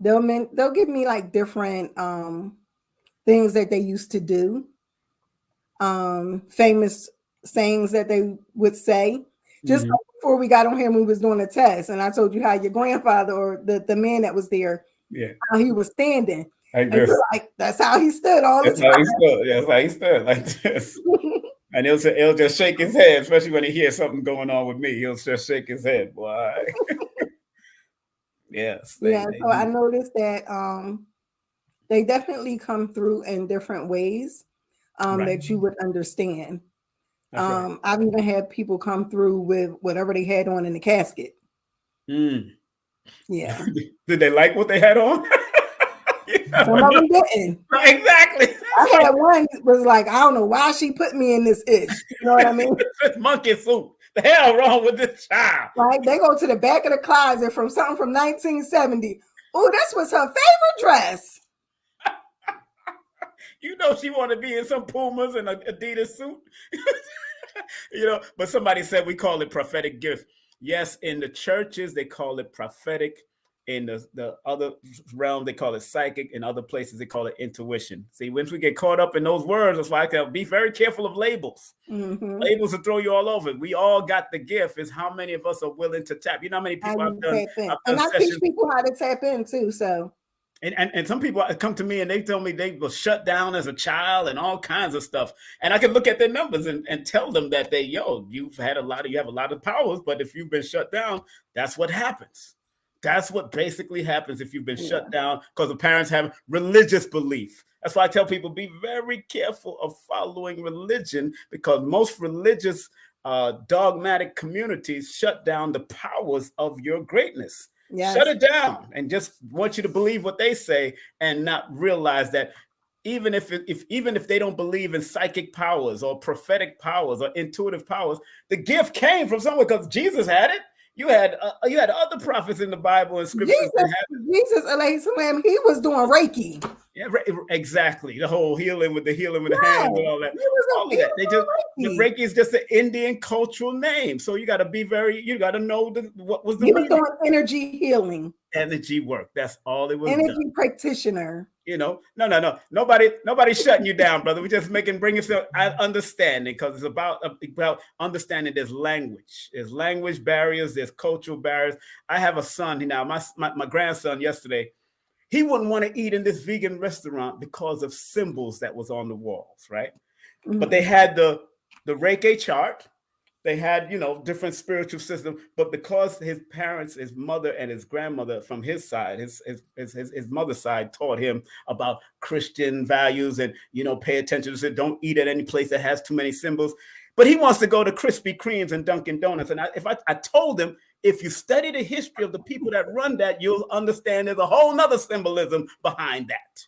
They'll give me like different things that they used to do, famous sayings that they would say. Just like before we got on here, when we was doing a test, and I told you how your grandfather, or the man that was there, how he was standing. And you're like, that's how he stood all the time.
That's how he stood, like this. And he'll just shake his head, especially when he hears something going on with me. He'll just shake his head, boy. Yes.
So I noticed that they definitely come through in different ways that you would understand. Right. I've even had people come through with whatever they had on in the casket. Yeah.
Did they like what they had on?
Some of them didn't.
Exactly.
I had one was like, I don't know why she put me in this ish. You know what I mean?
This monkey suit. The hell wrong with this child?
Like, they go to the back of the closet from something from 1970. Oh, this was her favorite dress.
You know she want to be in some Pumas and an Adidas suit. But somebody said we call it prophetic gift. Yes, in the churches, they call it prophetic. In the other realm, they call it psychic. In other places, they call it intuition. See, once we get caught up in those words, it's like be very careful of labels. Labels will throw you all over. We all got the gift. Is how many of us are willing to tap. You know how many people I've done
and I teach people how to tap in too. So.
And some people come to me and they tell me they were shut down as a child and all kinds of stuff. And I can look at their numbers and tell them that you have a lot of powers, but if you've been shut down, that's what happens. That's what basically happens if you've been shut down because the parents have religious belief. That's why I tell people, be very careful of following religion, because most religious dogmatic communities shut down the powers of your greatness. Yes. Shut it down and just want you to believe what they say and not realize that even if they don't believe in psychic powers or prophetic powers or intuitive powers, the gift came from somewhere, because Jesus had it. You had other prophets in the Bible and scriptures.
Jesus, he was doing Reiki.
Yeah, exactly. The whole healing with the hands and all that. All of that. The Reiki is just an Indian cultural name. So you got to know what was the
meaning. He was doing energy healing.
Energy work. That's all it was.
Energy practitioner.
No. Nobody's shutting you down, brother. We're just bringing some understanding, because it's about understanding. There's language barriers. There's cultural barriers. I have a son now. My grandson yesterday, he wouldn't want to eat in this vegan restaurant because of symbols that was on the walls, right? Mm-hmm. But they had the Reiki chart. They had, different spiritual systems, but because his parents, his mother and his grandmother from his side, his mother's side taught him about Christian values and, pay attention to it. Don't eat at any place that has too many symbols. But he wants to go to Krispy Kremes and Dunkin' Donuts. And I told him, if you study the history of the people that run that, you'll understand there's a whole nother symbolism behind that.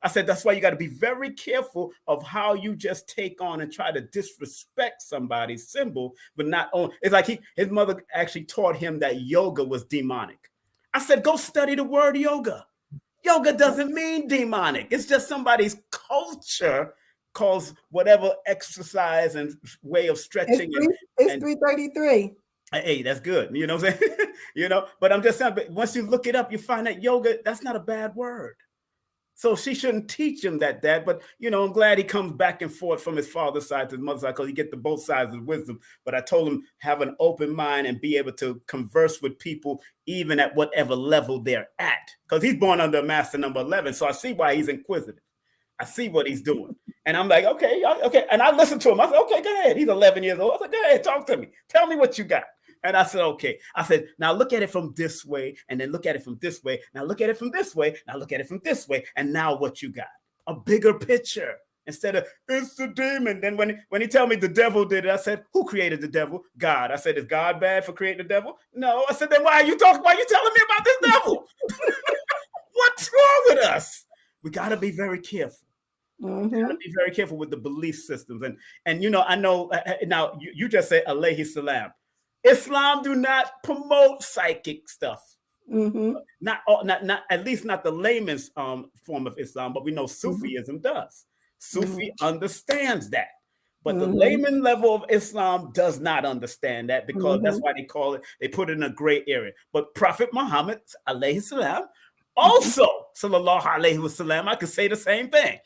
I said, that's why you got to be very careful of how you just take on and try to disrespect somebody's symbol, but not own. It's like his mother actually taught him that yoga was demonic. I said, go study the word yoga. Yoga doesn't mean demonic. It's just somebody's culture calls whatever exercise and way of stretching.
It's 333.
Hey, that's good. You know what I'm saying? But I'm just saying, but once you look it up, you find that yoga, that's not a bad word. So she shouldn't teach him that, but, I'm glad he comes back and forth from his father's side to his mother's side, because you get the both sides of wisdom. But I told him, have an open mind and be able to converse with people, even at whatever level they're at, because he's born under master number 11. So I see why he's inquisitive. I see what he's doing. And I'm like, okay. And I listened to him. I said, okay, go ahead. He's 11 years old. I said, go ahead, talk to me. Tell me what you got. And I said, okay. I said, now look at it from this way, and then look at it from this way. Now look at it from this way. Now look at it from this way. And now what you got? A bigger picture instead of it's the demon. Then when he tell me the devil did it, I said, who created the devil? God. I said, is God bad for creating the devil? No. I said, then why are you telling me about this devil? What's wrong with us? We got to be very careful.
Mm-hmm.
We got to be very careful with the belief systems. And you know, I know now you just say alayhi salam. Islam do not promote psychic stuff.
Mm-hmm.
Not at least not the layman's form of Islam, but we know Sufism does. Sufi understands that. But the layman level of Islam does not understand that, because that's why they put it in a gray area. But Prophet Muhammad, alayhi salam, also, sallallahu alayhi wasallam, I could say the same thing.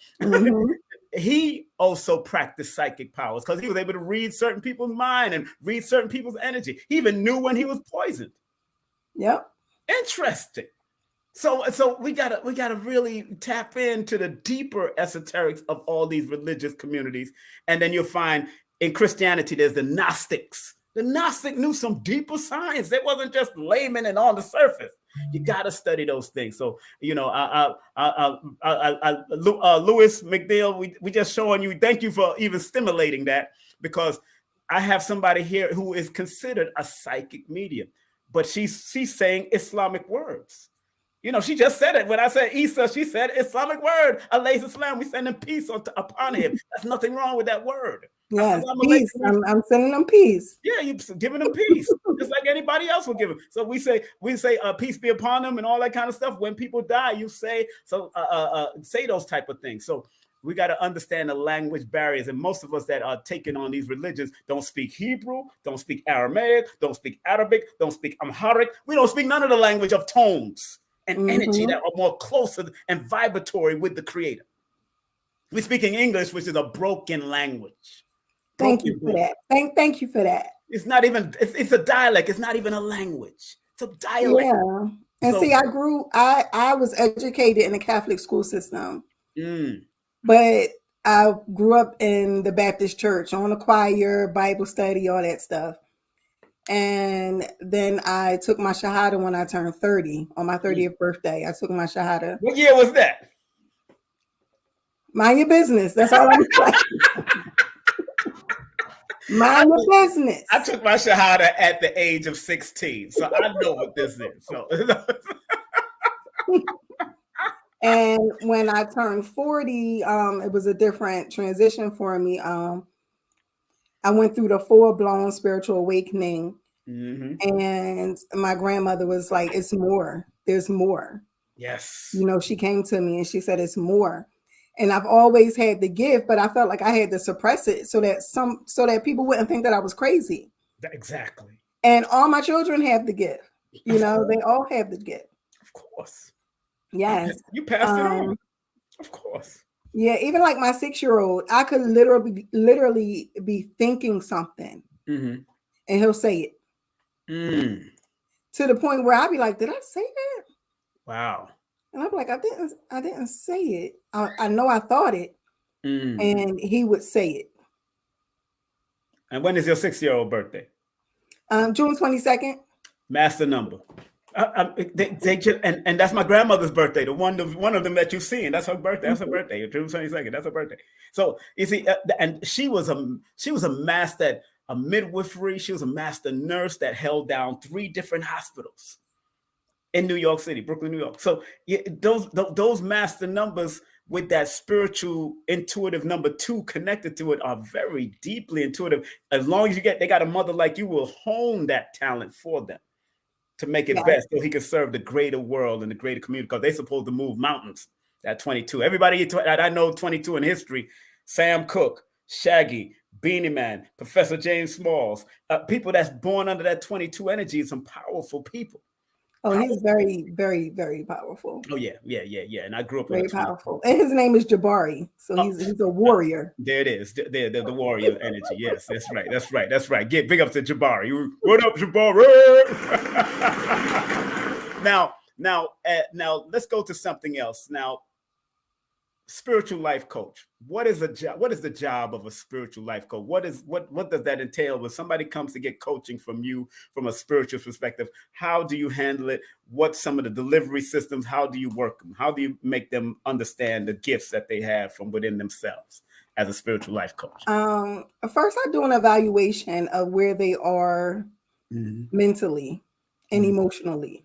He also practiced psychic powers because he was able to read certain people's mind and read certain people's energy. He even knew when he was poisoned.
Yep.
Interesting. So we gotta really tap into the deeper esoterics of all these religious communities. And then you'll find in Christianity, there's the Gnostics. The Gnostic knew some deeper science. It wasn't just layman and on the surface. You gotta study those things. So, you know, Louis McNeil, we just showing you, thank you for even stimulating that, because I have somebody here who is considered a psychic medium, but she's saying Islamic words. You know, she just said it. When I said Isa, she said Islamic word. Alayhi salam. We send him peace upon him. There's nothing wrong with that word.
Yes, peace. I'm sending them peace.
Yeah, you're giving them peace, just like anybody else will give them. So we say peace be upon them and all that kind of stuff. When people die, you say those type of things. So we got to understand the language barriers. And most of us that are taking on these religions don't speak Hebrew, don't speak Aramaic, don't speak Arabic, don't speak Amharic. We don't speak none of the language of tones and energy that are more closer and vibratory with the Creator. We're speaking English, which is a broken language.
Thank you for that. Thank you for that.
It's not even, it's a dialect. It's not even a language. It's a dialect.
Yeah. And so, see, I was educated in a Catholic school system, but I grew up in the Baptist church, on a choir, Bible study, all that stuff. And then I took my Shahada when I turned 30, on my 30th birthday. I took my Shahada.
What year was that?
Mind your business. That's all I'm saying. Mind your business.
I took my Shahada at the age of 16, so I know what this is. So.
And when I turned 40, it was a different transition for me. I went through the full-blown spiritual awakening, and my grandmother was like, "It's more. There's more."
Yes.
You know, she came to me and she said, "It's more." And I've always had the gift, but I felt like I had to suppress it so that people wouldn't think that I was crazy.
Exactly.
And all my children have the gift. You know, they all have the gift.
Of course.
Yes.
You passed it on. Of course.
Yeah, even like my 6-year-old, I could literally be thinking something, and he'll say it. To the point where I'd be like, "Did I say that?"
Wow.
And I'm like, I didn't say it. I know I thought it. And he would say it.
And when is your 6-year-old birthday?
June 22nd.
Master number. And that's my grandmother's birthday. The one of them that you've seen. That's her birthday. That's her birthday. June 22nd. That's her birthday. So you see, and she was a master, a midwifery. She was a master nurse that held down 3 different hospitals in New York City, Brooklyn, New York. So those master numbers with that spiritual intuitive number 2 connected to it are very deeply intuitive. As long as they got a mother like you, will hone that talent for them to make it best, so he can serve the greater world and the greater community, because they're supposed to move mountains at 22. Everybody that I know 22 in history, Sam Cooke, Shaggy, Beanie Man, Professor James Smalls, people that's born under that 22 energy, some powerful people.
Oh, he's very, very, very powerful.
Oh yeah. And I grew up
very powerful. And his name is Jabari, so he's a warrior.
There it is, the warrior energy. Yes, that's right. Get big up to Jabari. What up, Jabari? Now, let's go to something else. Now, spiritual life coach. What is the job of a spiritual life coach? What does that entail when somebody comes to get coaching from you from a spiritual perspective? How do you handle it? What's some of the delivery systems? How do you work them? How do you make them understand the gifts that they have from within themselves as a spiritual life coach?
First, I do an evaluation of where they are mentally and emotionally.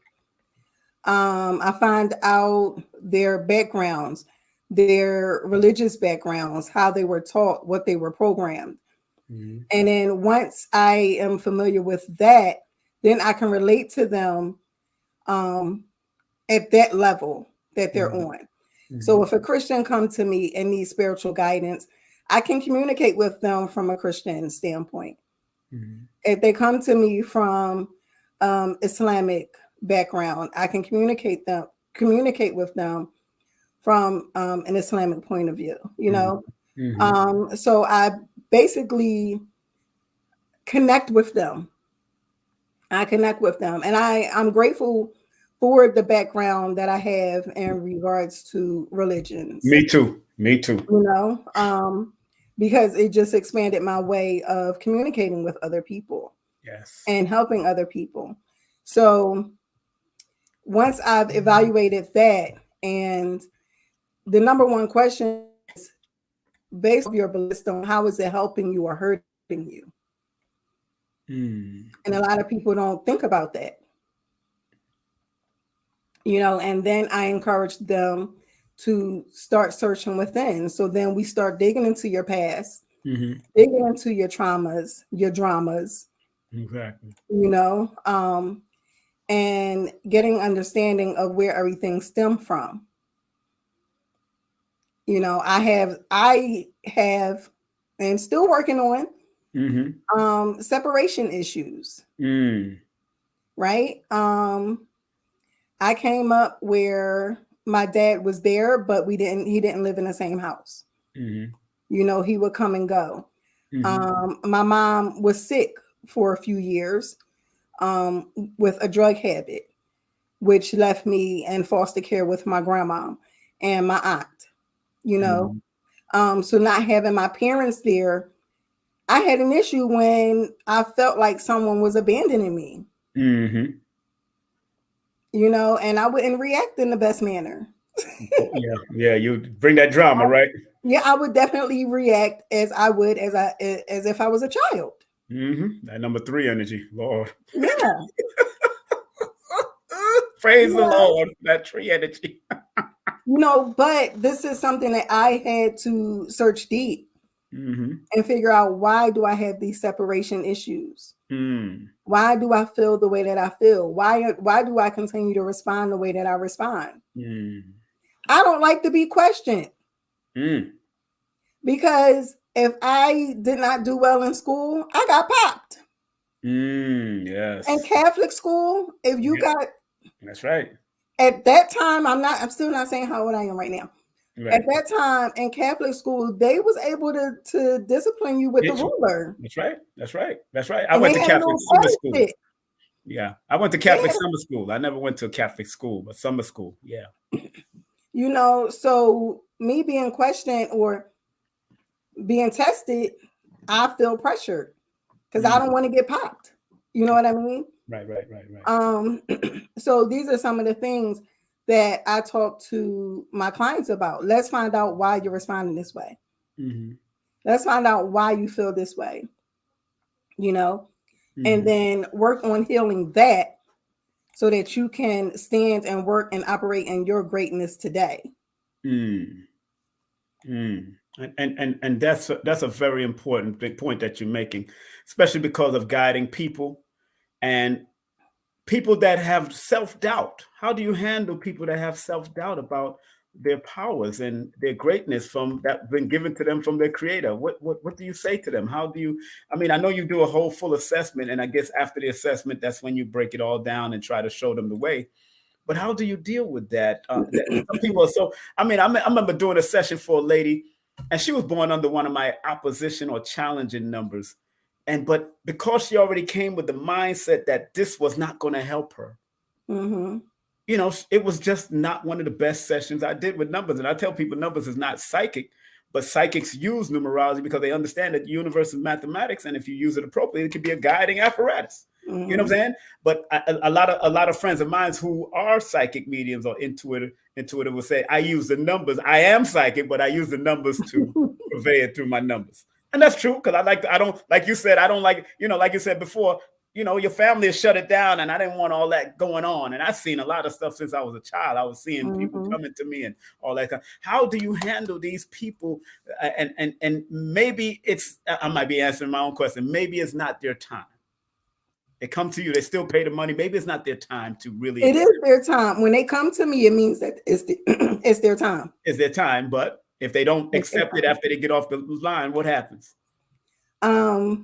I find out their backgrounds, their religious backgrounds, how they were taught, what they were programmed.
Mhm.
And then once I am familiar with that, then I can relate to them at that level that they're
Mhm.
on. So
Mhm.
if a Christian comes to me and needs spiritual guidance, I can communicate with them from a Christian standpoint.
Mhm.
If they come to me from Islamic background, I can communicate with them from an Islamic point of view, you
Mhm.
know.
Mhm.
So I basically connect with them. I connect with them, and I'm grateful for the background that I have in regards to religions,
Me too. Me too.
you know, because it just expanded my way of communicating with other people
Yes.
and helping other people. So once I've evaluated that, and the number one question is based on your belief system, how is it helping you or hurting you?
Mm.
And a lot of people don't think about that, you know, and then I encourage them to start searching within. So then we start digging into your past,
Mhm.
digging into your traumas, your dramas,
Exactly.
you know, and getting understanding of where everything stemmed from. You know, I have and still working on
Mhm.
separation issues,
Mm.
right? I came up where my dad was there, but he didn't live in the same house.
Mhm.
You know, he would come and go.
Mhm.
My mom was sick for a few years with a drug habit, which left me in foster care with my grandma and my aunt, you know.
Mhm.
So not having my parents there, I had an issue when I felt like someone was abandoning me,
Mhm.
you know, and I wouldn't react in the best manner.
Yeah. Yeah. You bring that drama, right?
Yeah, I would definitely react as I would as if I was a child.
Mhm. That number three energy, Lord.
Yeah,
Praise the
yeah.
Lord. That tree energy.
You know, but this is something that I had to search deep
Mhm.
and figure out, why do I have these separation issues?
Mm.
Why do I feel the way that I feel? Why do I continue to respond the way that I respond?
Mm.
I don't like to be questioned,
Mm.
because if I did not do well in school, I got popped.
Mm.
In
Yes.
Catholic school, if you
Yeah.
got,
That's right.
at that time, I'm still not saying how old I am right now. At
Right.
that time in Catholic school, they was able to discipline you with the
Get you.
ruler.
That's right. That's right. That's right. I
And
went
they
to
had a
Catholic
little
summer
play
school.
stick.
Yeah. I went to
They
Catholic
had,
summer school. I never went to a Catholic school, but summer school. Yeah.
you know, so me being questioned or being tested, I feel pressured because I
Mm.
don't want to get popped. You know what I mean?
Right. Right. Right. Right.
Um, so these are some of the things that I talk to my clients about. Let's find out why you're responding this way.
Mhm.
Let's find out why you feel this way, you know, and
Mhm.
then work on healing that so that you can stand and work and operate in your greatness today.
Mm. Mm. And that's a very important big point that you're making, especially because of guiding people and people that have self-doubt. How do you handle people that have self-doubt about their powers and their greatness from that been given to them from their creator? What do you say to them? How do you, I mean, I know you do a whole full assessment, and I guess after the assessment, that's when you break it all down and try to show them the way. But how do you deal with that? Some people are so. I mean, I remember doing a session for a lady, and she was born under one of my opposition or challenging numbers, and but because she already came with the mindset that this was not going to help her,
Mm-hmm.
you know, it was just not one of the best sessions I did with numbers. And I tell people numbers is not psychic, but psychics use numerology because they understand that the universe is mathematics, and if you use it appropriately, it can be a guiding apparatus. You know
Mm-hmm.
what I'm saying? But a lot of friends of mine who are psychic mediums or intuitive will say, I use the numbers. I am psychic, but I use the numbers to convey it through my numbers. And that's true, because I don't, like you said, I don't like, you know, like you said before,
your family has shut it down, and I didn't want all that going on. And I've seen a lot of stuff since I was a child. I was seeing people coming to me and all that. How do you handle these people? And maybe I might be answering my own question. Maybe it's not their time. They come to you, they still pay the money. Maybe it's not their time to really.
It is their time. When they come to me, it means that it's their time.
It's their time, but if they don't accept it after they get off the line, what happens? I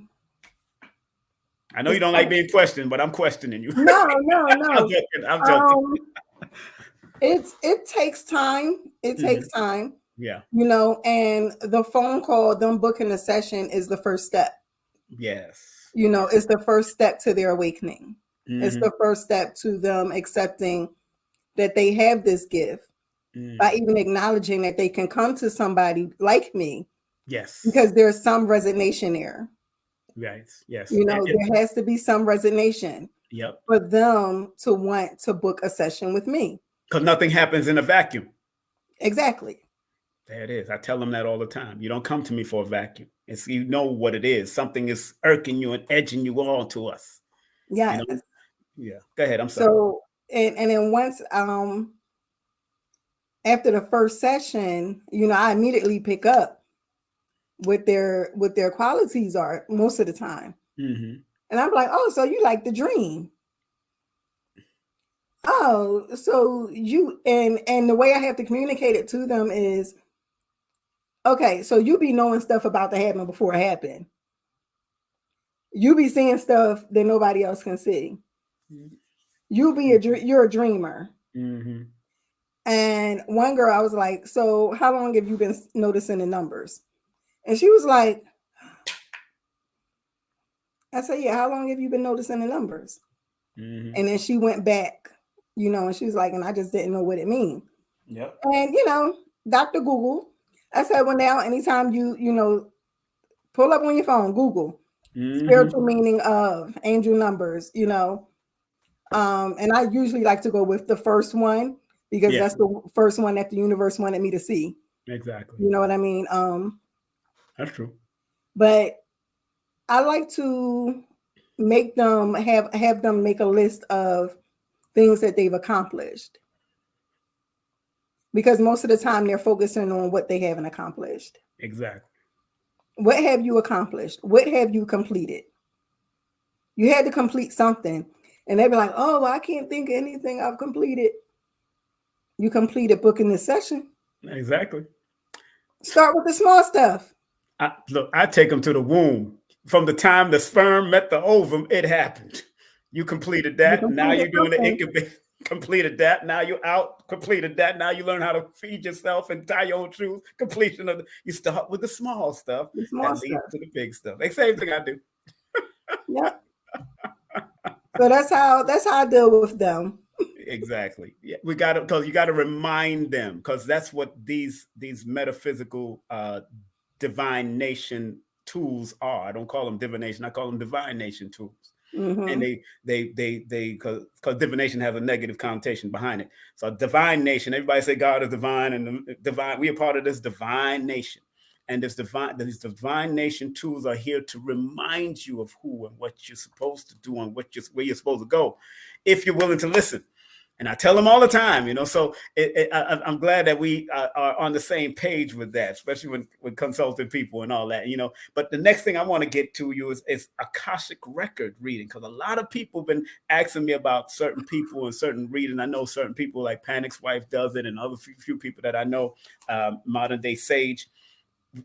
know you don't like being questioned, but I'm questioning you.
No.
I'm joking.
It takes time. It takes time.
Yeah.
And the phone call, them booking a session is the first step.
Yes.
It's the first step to their awakening. It's the first step to them accepting that they have this gift by even acknowledging that they can come to somebody like me.
Yes.
Because there's some resignation there.
Right. Yes.
There has to be some resignation.
Yep.
For them to want to book a session with me.
Because nothing happens in a vacuum.
Exactly.
There it is. I tell them that all the time. You don't come to me for a vacuum. It's what it is. Something is irking you and edging you on to us.
Yeah.
Yeah. Go ahead. I'm sorry.
So and then once after the first session, I immediately pick up what their qualities are most of the time. And I'm like, oh, so you like the dream. Oh, so you and the way I have to communicate it to them is, okay, so you be knowing stuff about to happen before it happened. You be seeing stuff that nobody else can see. You're a dreamer. And one girl, I was like, so how long have you been noticing the numbers? And she was like, I said, yeah, how long have you been noticing the numbers? And then she went back, and she was like, and I just didn't know what it means.
Yep.
And, Dr. Google, I said, well, now, anytime you pull up on your phone, Google, spiritual meaning of angel numbers, and I usually like to go with the first one because that's the first one that the universe wanted me to see.
Exactly.
You know what I mean?
That's true.
But I like to make them have them make a list of things that they've accomplished. Because most of the time they're focusing on what they haven't accomplished.
Exactly.
What have you accomplished? What have you completed? You had to complete something. And they'd be like, oh, well, I can't think of anything I've completed. You completed booking this session.
Exactly.
Start with the small stuff.
I take them to the womb. From the time the sperm met the ovum, it happened. You completed that. Now you're doing the incubation. Completed that. Now you're out. Completed that. Now you learn how to feed yourself and tie your own shoes. Completion of you start with the small stuff. Leads to the big stuff. The same thing I do.
Yep. So that's how I deal with them.
Exactly. Yeah, we got to, because you got to remind them, because that's what these metaphysical divine nation tools are. I don't call them divination. I call them divine nation tools. And they because divination has a negative connotation behind it. So divine nation, everybody say God is divine, and the divine, we are part of this divine nation. And these divine nation tools are here to remind you of who and what you're supposed to do and where you're supposed to go, if you're willing to listen. And I tell them all the time, so I'm glad that we are on the same page with that, especially when consulting people and all that, But the next thing I want to get to you is Akashic record reading, because a lot of people have been asking me about certain people and certain reading. I know certain people like Panic's wife does it, and other few people that I know, modern day sage.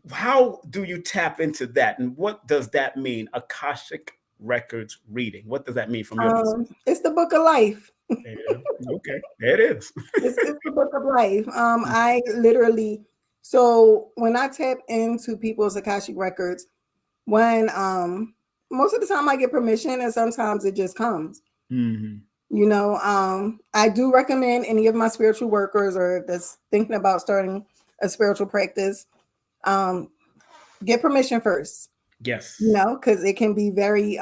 How do you tap into that? And what does that mean? Akashic records reading. What does that mean from your perspective?
It's the book of life.
Okay, there it is.
It's the book of life. I literally, so when I tap into people's Akashic records, when most of the time I get permission, and sometimes it just comes. I do recommend any of my spiritual workers or that's thinking about starting a spiritual practice, get permission first.
Yes.
Because it can be very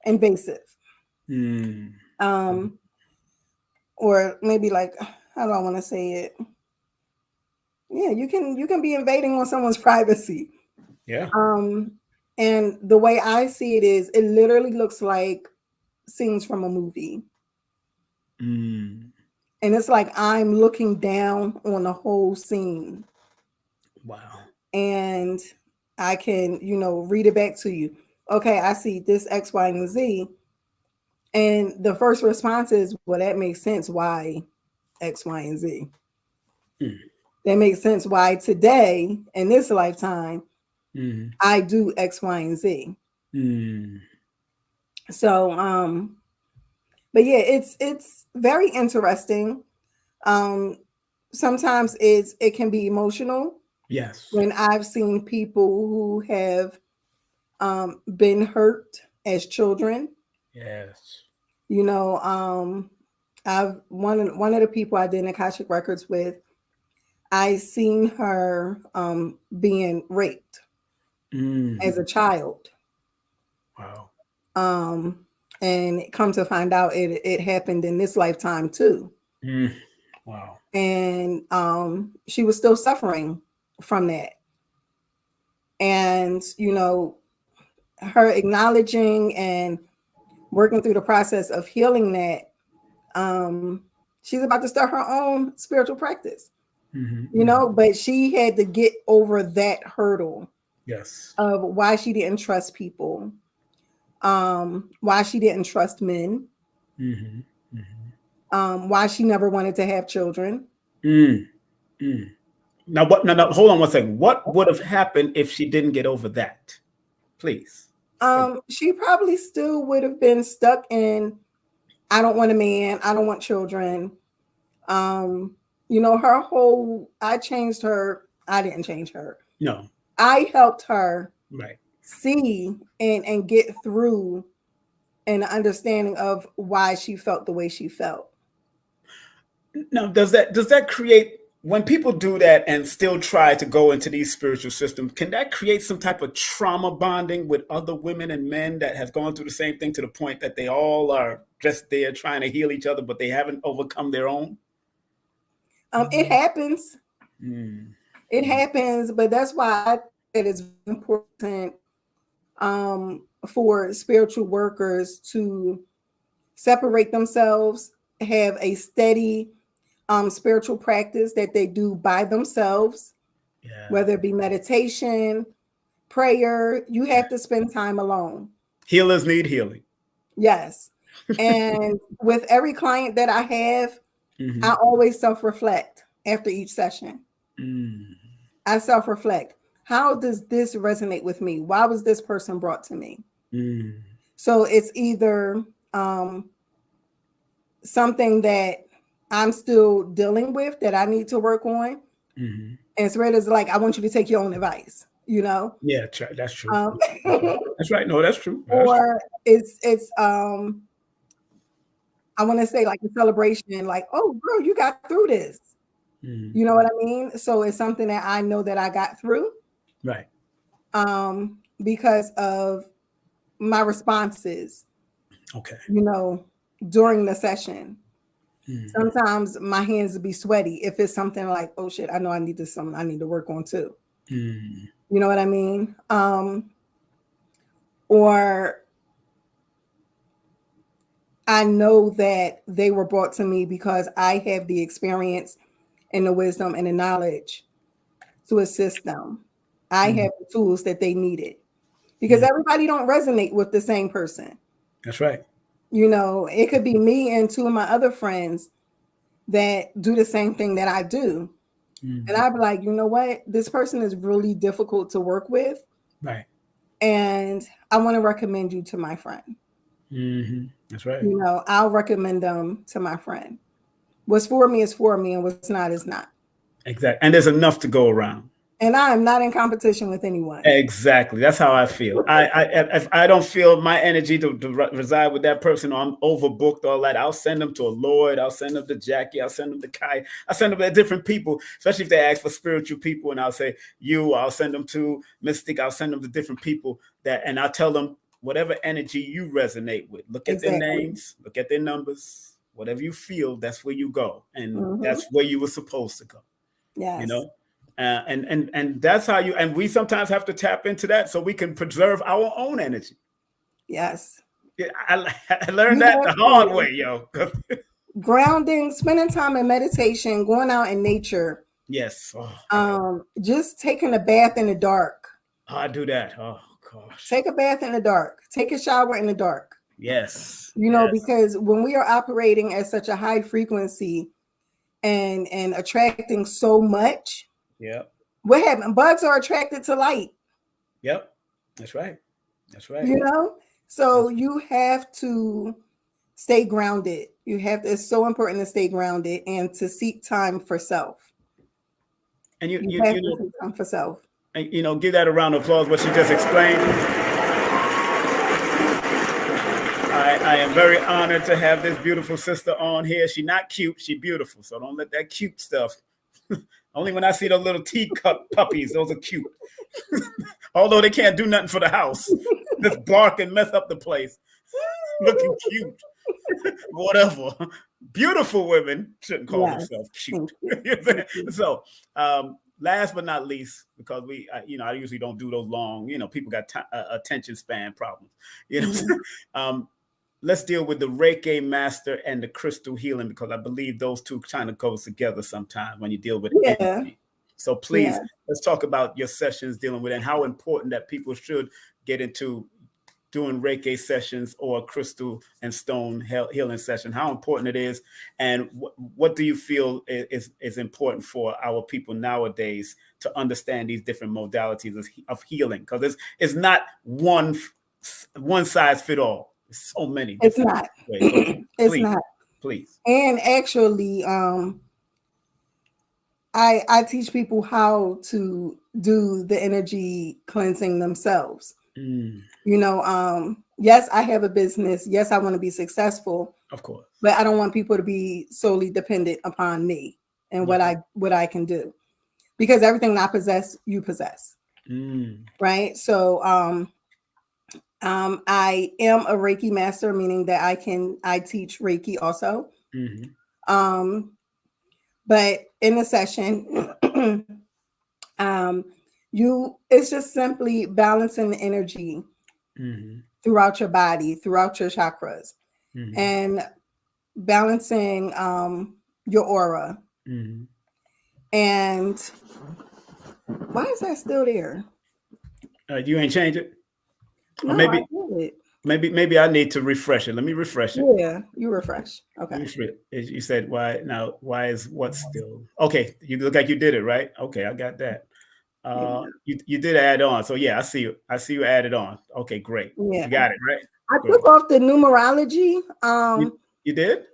invasive. Or maybe like, how do I want to say it? Yeah, you can be invading on someone's privacy.
Yeah.
And the way I see it is, it literally looks like scenes from a movie.
Mm.
And it's like I'm looking down on the whole scene.
Wow.
And I can, read it back to you. Okay, I see this X, Y, and Z. And the first response is, well, that makes sense. Why X, Y, and Z?
Mm.
That makes sense why today, in this lifetime,
Mm.
I do X, Y, and Z.
Mm.
So, but yeah, it's very interesting. Sometimes it can be emotional.
Yes.
When I've seen people who have been hurt as children.
Yes.
I've one of the people I did Akashic Records with, I seen her being raped as a child.
Wow.
And come to find out it happened in this lifetime too.
Wow.
And she was still suffering from that. And her acknowledging and working through the process of healing that, she's about to start her own spiritual practice. But she had to get over that hurdle.
Yes.
Of why she didn't trust people, why she didn't trust men, why she never wanted to have children.
Now, now, hold on one second. What would have happened if she didn't get over that? Please.
She probably still would have been stuck in, I don't want a man, I don't want children. Her whole, I changed her. I didn't change her.
No.
I helped her
Right.
see and get through an understanding of why she felt the way she felt.
Now, does that create, when people do that and still try to go into these spiritual systems, can that create some type of trauma bonding with other women and men that have gone through the same thing to the point that they all are just there trying to heal each other, but they haven't overcome their own?
It happens. It happens, but that's why it is important for spiritual workers to separate themselves, have a steady spiritual practice that they do by themselves, whether it be meditation, prayer. You have to spend time alone.
Healers need healing.
Yes. And with every client that I have, I always self-reflect after each session. I self-reflect. How does this resonate with me? Why was this person brought to me? So it's either something that I'm still dealing with that I need to work on. And it's right as like, I want you to take your own advice,
Yeah, that's true. That's right. No, that's true.
Or it's I want to say like a celebration, like, oh, girl, you got through this. You know what I mean? So it's something that I know that I got through.
Right.
Because of my responses.
Okay.
During the session. Sometimes my hands would be sweaty if it's something like, oh shit, I know I need this, something I need to work on too. You know what I mean? Or I know that they were brought to me because I have the experience and the wisdom and the knowledge to assist them. I have the tools that they needed, because everybody don't resonate with the same person.
That's right.
It could be me and two of my other friends that do the same thing that I do. And I'd be like, you know what? This person is really difficult to work with.
Right.
And I want to recommend you to my friend.
That's right.
I'll recommend them to my friend. What's for me is for me, and what's not is not.
Exactly. And there's enough to go around.
And I am not in competition with anyone.
Exactly. That's how I feel. If I don't feel my energy to reside with that person, or I'm overbooked, all that, I'll send them to a Lloyd. I'll send them to Jackie. I'll send them to Kai. I'll send them to different people, especially if they ask for spiritual people. And I'll say, I'll send them to Mystic. I'll send them to different people and I'll tell them whatever energy you resonate with. Look at their names, look at their numbers, whatever you feel, that's where you go. And that's where you were supposed to go.
Yes.
And that's how you, and we sometimes have to tap into that so we can preserve our own energy.
Yes.
Yeah, I learned that the hard way, yo.
Grounding, spending time in meditation, going out in nature.
Yes.
Just taking a bath in the dark.
I do that. Oh gosh.
Take a bath in the dark. Take a shower in the dark.
Yes.
You know, because when we are operating at such a high frequency and attracting so much,
yep.
What happened? Bugs are attracted to light.
Yep. That's right. That's right.
You know, so you have to stay grounded. You have to, it's so important to stay grounded and to seek time for self.
And you
have to seek time for self.
And, you know, give that a round of applause, what she just explained. I am very honored to have this beautiful sister on here. She's not cute, she's beautiful. So don't let that cute stuff. Only when I see those little teacup puppies, those are cute. Although they can't do nothing for the house. Just bark and mess up the place. Looking cute. Whatever. Beautiful women shouldn't call themselves cute. So, last but not least, because I usually don't do those long, people got attention span problems. Let's deal with the Reiki master and the crystal healing, because I believe those two kind of goes together sometimes when you deal with energy. So please, let's talk about your sessions dealing with it and how important that people should get into doing Reiki sessions or crystal and stone healing session, how important it is. And what do you feel is important for our people nowadays to understand these different modalities of healing? Because it's not one size fit all. So many.
It's not. It's not.
Please.
And actually, I teach people how to do the energy cleansing themselves. Yes, I have a business. Yes, I want to be successful.
Of course.
But I don't want people to be solely dependent upon me and what I can do. Because everything I possess, you possess. Right? So I am a Reiki master, meaning that I teach Reiki also. But in the session, it's just simply balancing the energy throughout your body, throughout your chakras, and balancing your aura. And why is that still there?
You ain't change it?
No,
maybe I need to refresh it. Let me refresh it.
Yeah, you refresh. Okay.
You said why is what still? Okay, you look like you did it, right? Okay, I got that. You did add on. So yeah, I see you added on. Okay, great. Yeah. You got it, right?
I took off the numerology.
You did?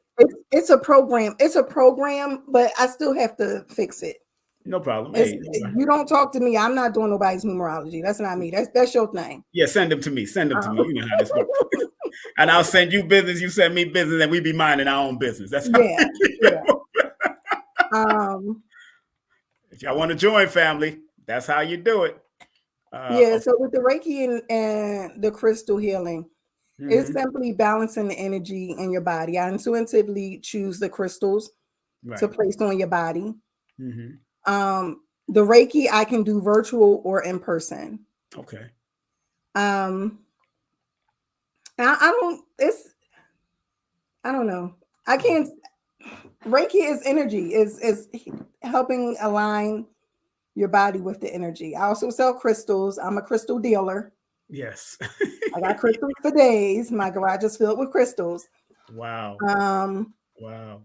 It's a program. It's a program, but I still have to fix it.
No problem.
You don't talk to me. I'm not doing nobody's numerology. That's not me. That's your thing.
Yeah, send them to me. You know how this works. And I'll send you business. You send me business, and we be minding our own business. That's how if y'all want to join, family, that's how you do it.
So with the Reiki and the crystal healing, it's simply balancing the energy in your body. I intuitively choose the crystals to place on your body. The Reiki I can do virtual or in person.
Okay.
I don't know. I can't. Reiki is energy, is helping align your body with the energy. I also sell crystals. I'm a crystal dealer.
Yes.
I got crystals for days. My garage is filled with crystals.
Wow. Wow.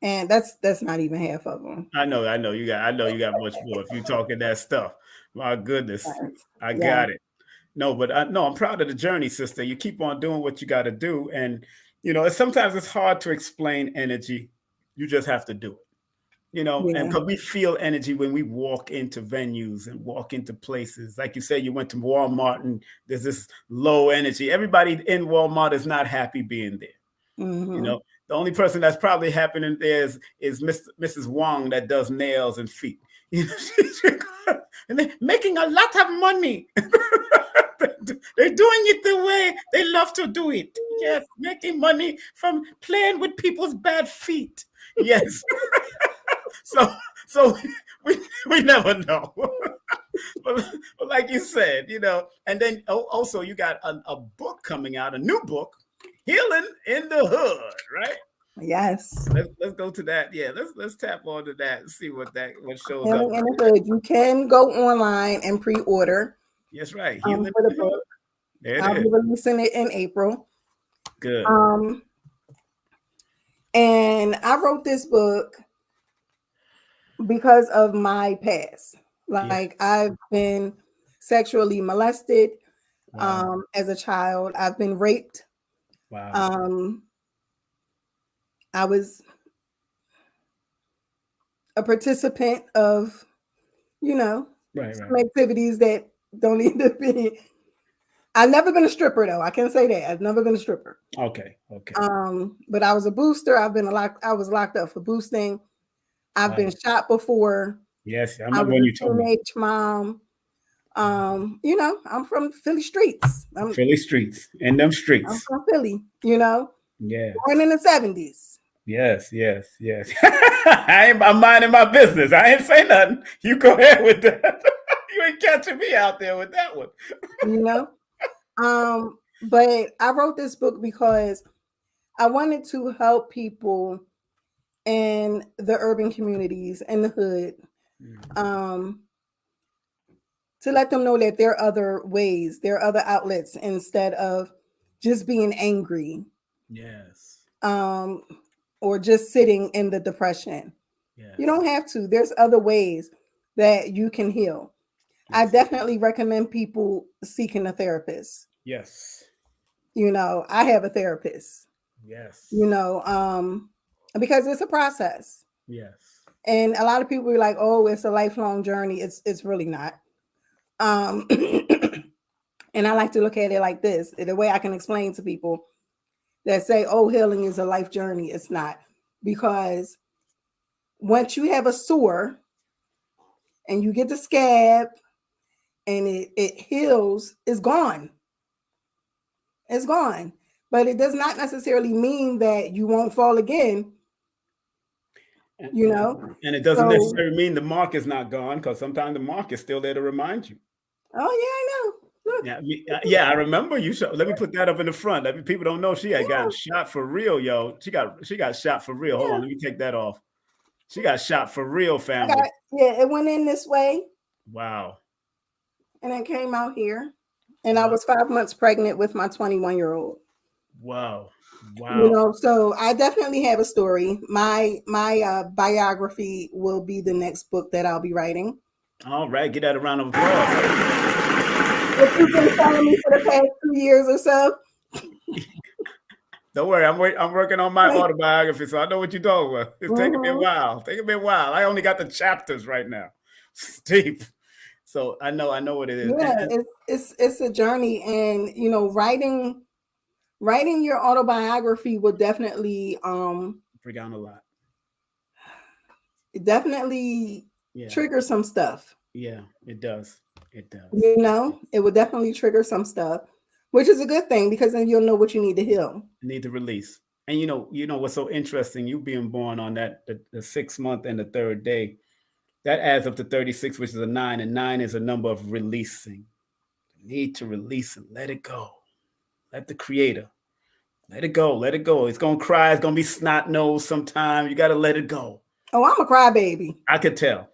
And that's not even half of them.
I know you got much more if you're talking that stuff. My goodness. I got it. No, but I'm proud of the journey, sister. You keep on doing what you got to do. And, sometimes it's hard to explain energy. You just have to do it, and because we feel energy when we walk into venues and walk into places. Like you said, you went to Walmart and there's this low energy. Everybody in Walmart is not happy being there. The only person that's probably happy in there is Mrs. Wong that does nails and feet. And they're making a lot of money. They're doing it the way they love to do it. Yes, making money from playing with people's bad feet. Yes. So we never know. but like you said, and then also you got a book coming out, a new book, Healing in the Hood, right?
Yes.
Let's go to that. Yeah, let's tap onto that and see what shows up.
Healing in the Hood. You can go online and pre-order.
Yes, right. Healing
For the book.
There it
I'll
is.
be releasing it in April.
Good.
And I wrote this book because of my past. Like, I've been sexually molested as a child. I've been raped.
Wow.
I was a participant of, some activities that don't need to be. I've never been a stripper, though. I can say that. I've never been a stripper.
Okay.
But I was a booster. I was locked up for boosting. I've been shot before.
Yes, I
I
remember
was
when
a
you told me.
teenage mom. I'm from Philly streets.
Philly streets. In them
I'm
streets.
from Philly,
Yes.
born in the 70s.
Yes. I'm minding my business. I ain't say nothing. You go ahead with that. You ain't catching me out there with that one.
But I wrote this book because I wanted to help people in the urban communities, in the hood, to let them know that there are other ways, there are other outlets instead of just being angry.
Yes.
Or just sitting in the depression.
Yes.
You don't have to. There's other ways that you can heal. I definitely recommend people seeking a therapist.
Yes.
I have a therapist.
Yes.
Because it's a process.
Yes.
And a lot of people are like, oh, it's a lifelong journey. It's really not. And I like to look at it like this. The way I can explain to people that say, oh, healing is a life journey. It's not. Because once you have a sore and you get the scab and it heals, it's gone. It's gone. But it does not necessarily mean that you won't fall again.
And it doesn't necessarily mean the mark is not gone, because sometimes the mark is still there to remind you.
Oh, yeah, I know. Look.
Yeah, I remember you. Let me put that up in the front. People don't know she had gotten shot for real, yo. She got shot for real. Hold on, let me take that off. She got shot for real, family.
It went in this way.
Wow.
And it came out here. And I was 5 months pregnant with my 21-year-old.
Wow.
So I definitely have a story. My biography will be the next book that I'll be writing.
All right, get that a round of applause.
If you've been following me for the past 2 years or so.
Don't worry, I'm working on my autobiography, so I know what you're talking about. It's taking me a while. I only got the chapters right now. It's deep. So I know what it is.
Yeah, it's a journey, and writing your autobiography will definitely
bring down a lot.
It definitely trigger some stuff.
Yeah, it does. It does.
It will definitely trigger some stuff, which is a good thing, because then you'll know what you need to heal.
Need to release. And you know what's so interesting, you being born on that the 6th month and the 3rd day, that adds up to 36, which is a 9, and 9 is a number of releasing. You need to release and let it go. Let the creator. Let it go. Let it go. It's gonna cry, it's gonna be snot nose sometime. You gotta let it go.
Oh, I'm a crybaby.
I could tell.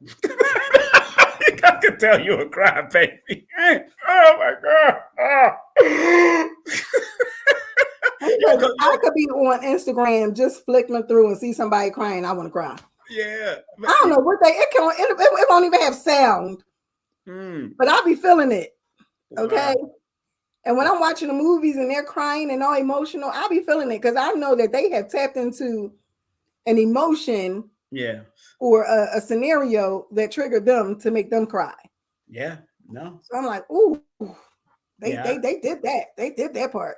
I could tell you're a crybaby. Oh my God.
I could be on Instagram just flicking through and see somebody crying. I want to cry.
Yeah.
I don't know what it won't even have sound. But I'll be feeling it. Okay. Wow. And when I'm watching the movies and they're crying and all emotional, I'll be feeling it, because I know that they have tapped into an emotion.
Yeah.
Or a scenario that triggered them to make them cry.
Yeah. No.
So I'm like, ooh, they did that. They did that part,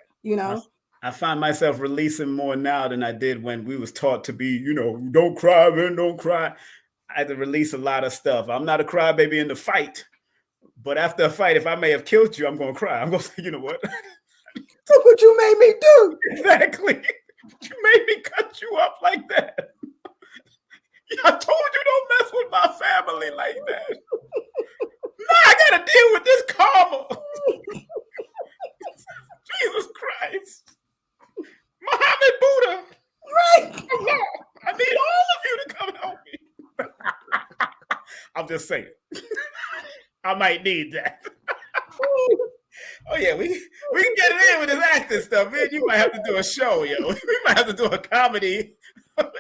I find myself releasing more now than I did when we was taught to be, don't cry, man, don't cry. I had to release a lot of stuff. I'm not a crybaby in the fight, but after a fight, if I may have killed you, I'm going to cry. I'm going to say, you know what?
Look what you made me do.
Exactly. You made me cut you up like that. I told you don't mess with my I'm just saying. I might need that. Oh yeah, we can get it in with this acting stuff, man. You might have to do a show, yo. We might have to do a comedy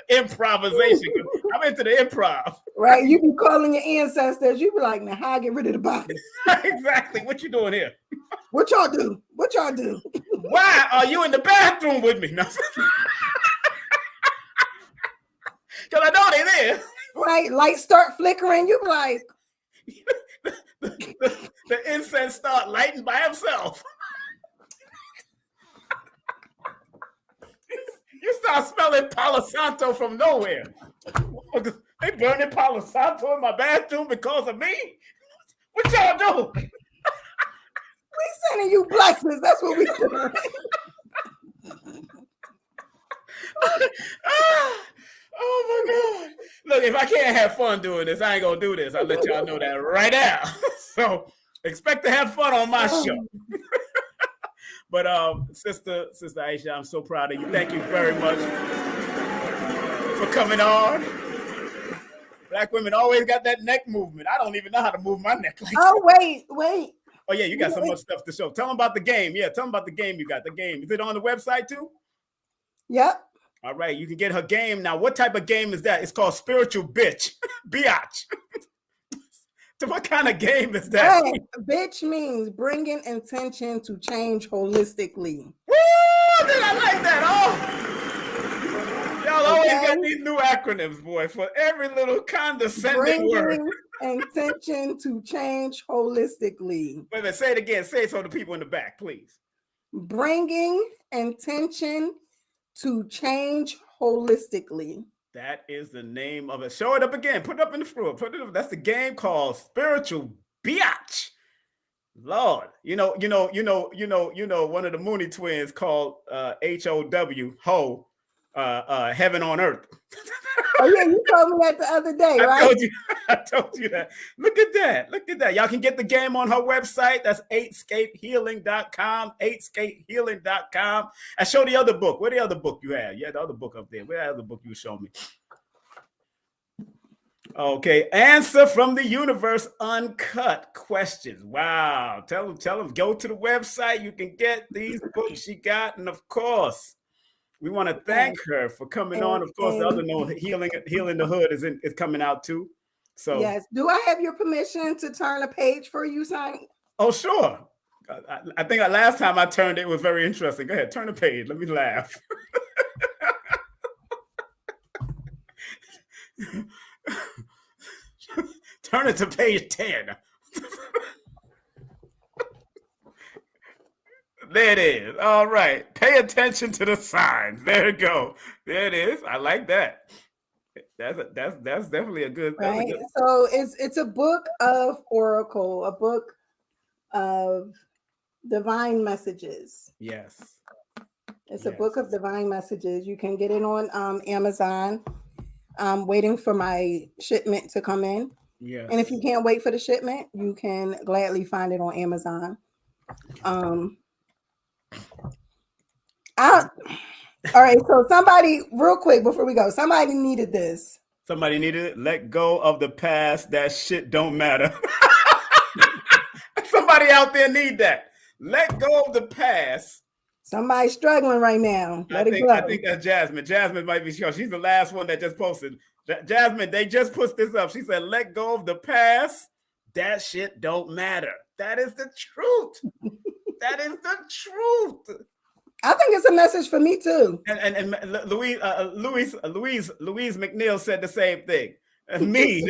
improvisation. I'm into the improv.
Right? You be calling your ancestors. You be like, now how I get rid of the body?
Exactly. What you doing here?
What y'all do? What y'all do?
Why are you in the bathroom with me? No. Because I know they there.
Right? Lights start flickering. You be like,
the incense start lighting by himself. You start smelling Palo Santo from nowhere. They burning Palo Santo in my bathroom because of me? What y'all do?
we sending you blessings. That's what we do.
Oh my God. Look, if I can't have fun doing this, I ain't gonna do this. I'll let y'all know that right now. So expect to have fun on my show. But Sister AYISHA, I'm so proud of you. Thank you very much for coming on. Black women always got that neck movement. I don't even know how to move my neck like
Oh,
that.
wait.
Oh yeah, you got some more stuff to show. Tell them about the game. Yeah, tell them about the game you got. The game. Is it on the website too?
Yep.
All right, you can get her game. Now, what type of game is that? It's called Spiritual Bitch. Biatch. So what kind of game is that?
Hey, bitch means bringing intention to change holistically.
Woo! I like that. Oh, y'all always got these new acronyms, boy, for every little condescending word.
Bringing intention to change holistically.
Wait a minute, say it again. Say it so the people in the back, please.
Bringing intention to change holistically.
That is the name of it. Show it up again. Put it up in the floor. Put it up. That's the game called Spiritual Biatch. Lord, you know, one of the Mooney twins called HOW, Ho, Heaven on Earth.
Oh yeah, you told me that the other day, right?
I told you that. Look at that. Y'all can get the game on her website. That's 8scapehealing.com, 8scapehealing.com. And show the other book. Where the other book you have? Yeah, the other book up there. Where the other book you showed me? Okay, Answer from the Universe Uncut Questions. Wow. Tell them, go to the website. You can get these books she got. And of course, we want to thank her for coming on. Of course, the other note, Healing the Hood is coming out too. So
yes. Do I have your permission to turn a page for you, son?
Oh, sure. I think last time I turned it was very interesting. Go ahead, turn the page. Let me laugh. Turn it to page 10. There it is. All right. Pay attention to the signs. There you go. There it is. I like that. That's definitely a good.
Right. So it's a book of oracle, a book of divine messages.
Yes.
It's a book of divine messages. You can get it on Amazon. I'm waiting for my shipment to come in.
Yes.
And if you can't wait for the shipment, you can gladly find it on Amazon. All right, so somebody, real quick before we go, somebody needed this.
Somebody needed it. Let go of the past. That shit don't matter. Somebody out there need that. Let go of the past.
Somebody's struggling right now.
I think that's Jasmine. Jasmine might be sure. She's the last one that just posted. Jasmine, they just put this up. She said, let go of the past. That shit don't matter. That is the truth. That is the truth.
I think it's a message for me too.
And Louise McNeil said the same thing. And me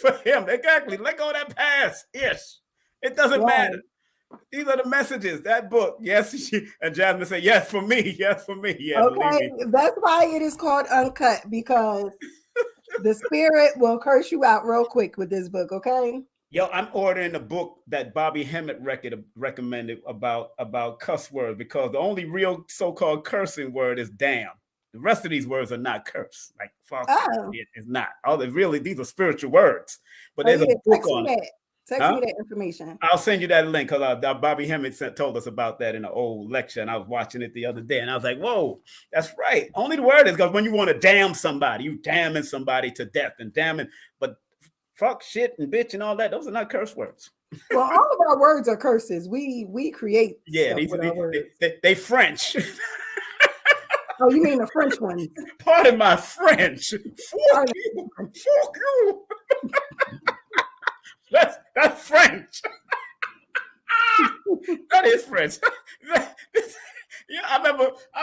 for him. Exactly. Let go of that past. Yes. It doesn't matter. These are the messages. That book. Yes. And Jasmine said, yes, for me. Yes, for me. Yeah,
okay. That's why it is called Uncut, because the spirit will curse you out real quick with this book. Okay.
Yo, I'm ordering a book that Bobby Hemmett recommended about cuss words, because the only real so-called cursing word is damn. The rest of these words are not curse. Like fuck, it's not. These are spiritual words. But there's a book on it.
Text me that information.
I'll send you that link, because Bobby Hemmett told us about that in an old lecture, and I was watching it the other day, and I was like, whoa, that's right. Only the word is because when you want to damn somebody, you damning somebody to death and damning. But fuck, shit, and bitch, and all that. Those are not curse words.
Well, all of our words are curses. We create stuff with our words.
They French.
Oh, you mean the French ones?
Pardon my French. Fuck you. Fuck you. That's French. That is French. Yeah, I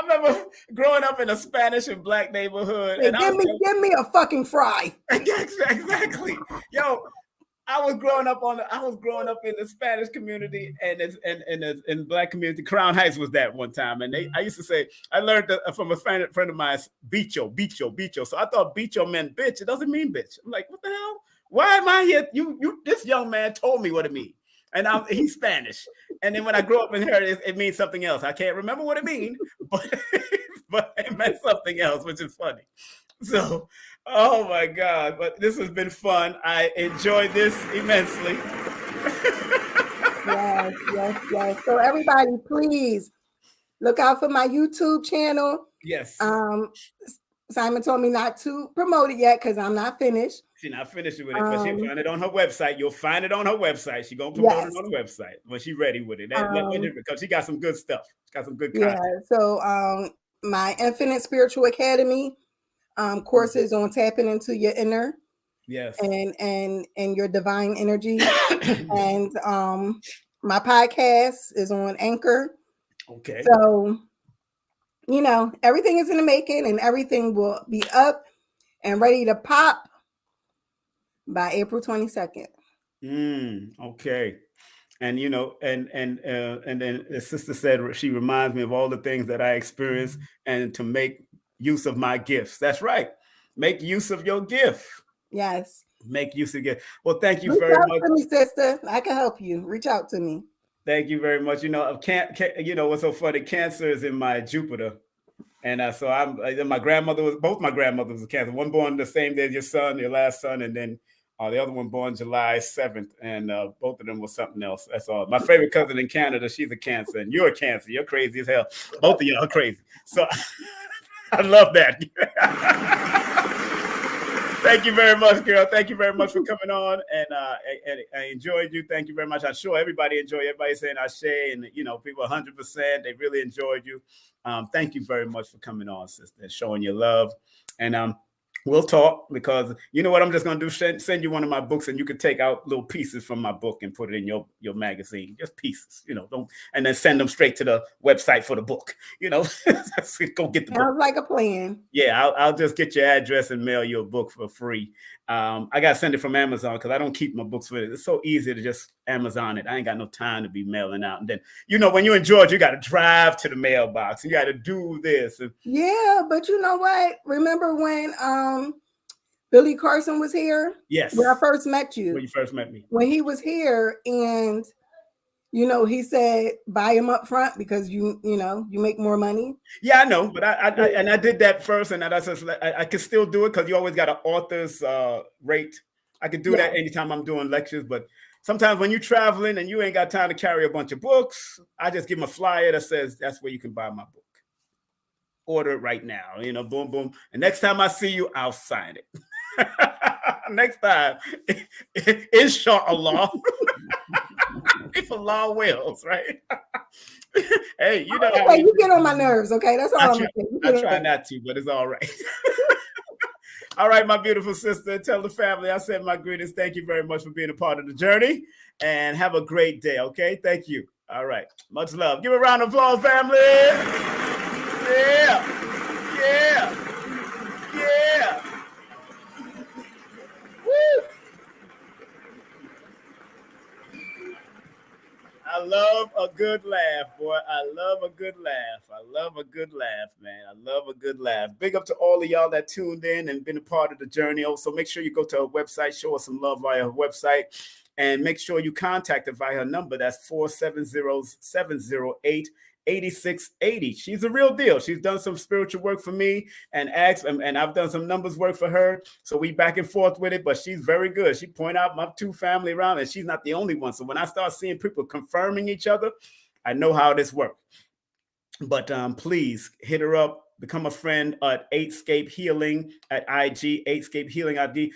remember growing up in a Spanish and black neighborhood.
Hey,
And
give me a fucking fry.
Exactly. Yo, I was growing up in the Spanish community and in black community. Crown Heights was that one time, and I used to say, I learned from a friend of mine, bicho. So I thought bicho meant bitch. It doesn't mean bitch. I'm like, what the hell? Why am I here? This young man told me what it means, and he's Spanish. And then when I grew up and heard it means something else. I can't remember what it means, but it meant something else, which is funny. So, oh my God, but this has been fun. I enjoyed this immensely.
Yes. So everybody, please look out for my YouTube channel.
Yes.
Simon told me not to promote it yet because I'm not finished.
She's not finished with it, but she'll find it on her website. You'll find it on her website. She's going to promote it on the website when she's ready with it. Because she got some good stuff. She got some good content.
Yeah, so my Infinite Spiritual Academy courses on tapping into your inner,
yes,
and your divine energy. And my podcast is on Anchor.
Okay.
So, everything is in the making, and everything will be up and ready to pop by April 22nd.
Okay. And and then the sister said she reminds me of all the things that I experienced and to make use of my gifts. That's right. Make use of your gift.
Yes.
Make use of your gift. Well, thank you very much.
Reach out to me, sister. I can help you. Reach out to me.
Thank you very much. What's so funny? Cancer is in my Jupiter. And so both my grandmothers were Cancer. One born the same day as your last son, and then the other one born July 7th. And both of them were something else. That's all. My favorite cousin in Canada, she's a Cancer, and you're a Cancer. You're crazy as hell. Both of y'all are crazy. So I love that. Thank you very much, girl. Thank you very much for coming on, and I enjoyed you. Thank you very much. I'm sure everybody enjoyed. Everybody saying Ashe, and people 100%. They really enjoyed you. Thank you very much for coming on, sister, showing your love, and we'll talk, because you know what I'm just going to do? Send you one of my books, and you can take out little pieces from my book and put it in your magazine. Just pieces, and then send them straight to the website for the book. Go get the book.
Sounds like a plan.
Yeah, I'll just get your address and mail you a book for free. I got to send it from Amazon because I don't keep my books with it. It's so easy to just Amazon it. I ain't got no time to be mailing out. And then, when you're in Georgia, you got to drive to the mailbox. You got to do this.
Yeah, but you know what? Remember when Billy Carson was here?
Yes.
When I first met you.
When you first met me.
When he was here, and he said buy him up front because you make more money.
Yeah, I know, but I did that first, and I can still do it because you always got an author's rate. I can do that anytime I'm doing lectures, but sometimes when you're traveling and you ain't got time to carry a bunch of books, I just give them a flyer that says that's where you can buy my book. Order it right now, boom, boom. And next time I see you, I'll sign it. Next time, inshallah. If Allah wills, right? Hey, you
get on my nerves, okay? That's all I'm saying.
I try not to, but it's all right. All right, my beautiful sister, tell the family I said my greetings. Thank you very much for being a part of the journey, and have a great day, okay? Thank you. All right, much love. Give a round of applause, family. Yeah. Woo. I love a good laugh, boy. I love a good laugh. Man. I love a good laugh. Big up to all of y'all that tuned in and been a part of the journey. Also, make sure you go to her website, show us some love via her website, and make sure you contact her via her number. That's 470-708-8680. She's a real deal. She's done some spiritual work for me and I've done some numbers work for her. So we back and forth with it, but she's very good. She point out my two family around, and she's not the only one. So when I start seeing people confirming each other, I know how this works. But please hit her up. Become a friend at 8scape Healing at IG, 8scape Healing IG.